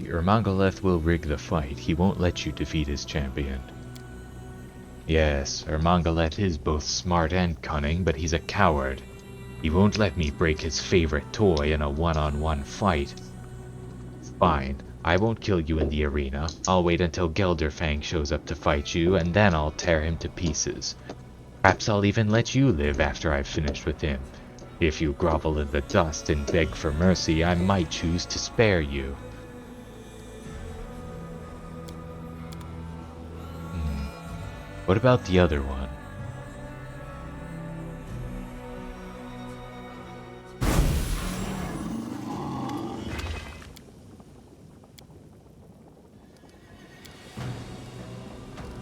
Ermangaleth will rig the fight. He won't let you defeat his champion. Yes, Ermangaleth is both smart and cunning, but he's a coward. He won't let me break his favorite toy in a one-on-one fight. Fine, I won't kill you in the arena. I'll wait until Gelderfang shows up to fight you, and then I'll tear him to pieces. Perhaps I'll even let you live after I've finished with him. If you grovel in the dust and beg for mercy, I might choose to spare you. What about the other one?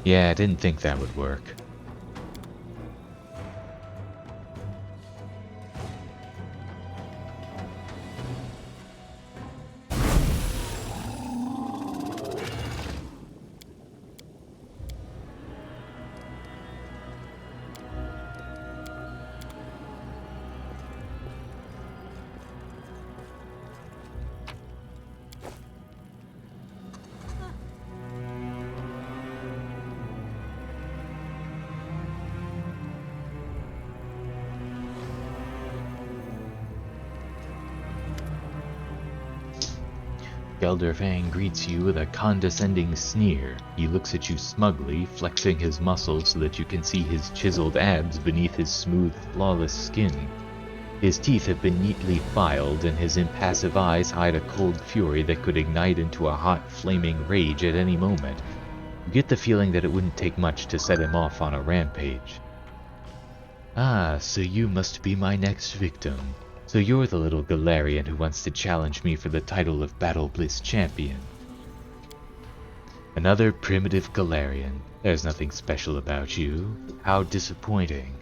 Yeah, I didn't think that would work. Gelderfang greets you with a condescending sneer. He looks at you smugly, flexing his muscles so that you can see his chiseled abs beneath his smooth, flawless skin. His teeth have been neatly filed, and his impassive eyes hide a cold fury that could ignite into a hot, flaming rage at any moment. You get the feeling that it wouldn't take much to set him off on a rampage. Ah, so you must be my next victim. So you're the little Galarian who wants to challenge me for the title of Battlebliss champion. Another primitive Galarian. There's nothing special about you. How disappointing.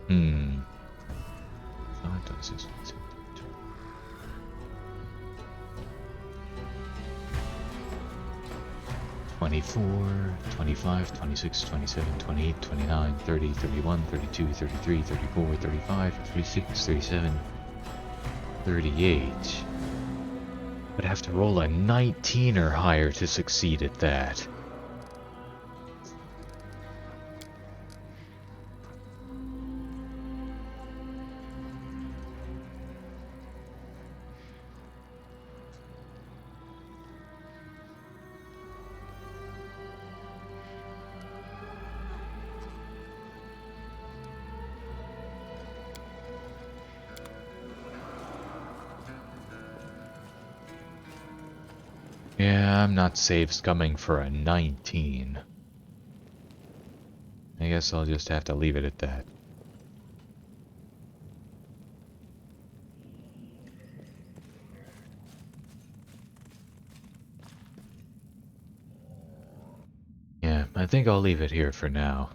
Hmm. 24, 25, 26, 27, 28, 29, 30, 31, 32, 33, 34, 35, 36, 37, 38. Would have to roll a 19 or higher to succeed at that. Yeah, I'm not save scumming for a 19. I guess I'll just have to leave it at that. Yeah, I think I'll leave it here for now.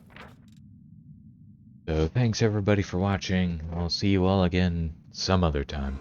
So thanks everybody for watching. I'll see you all again some other time.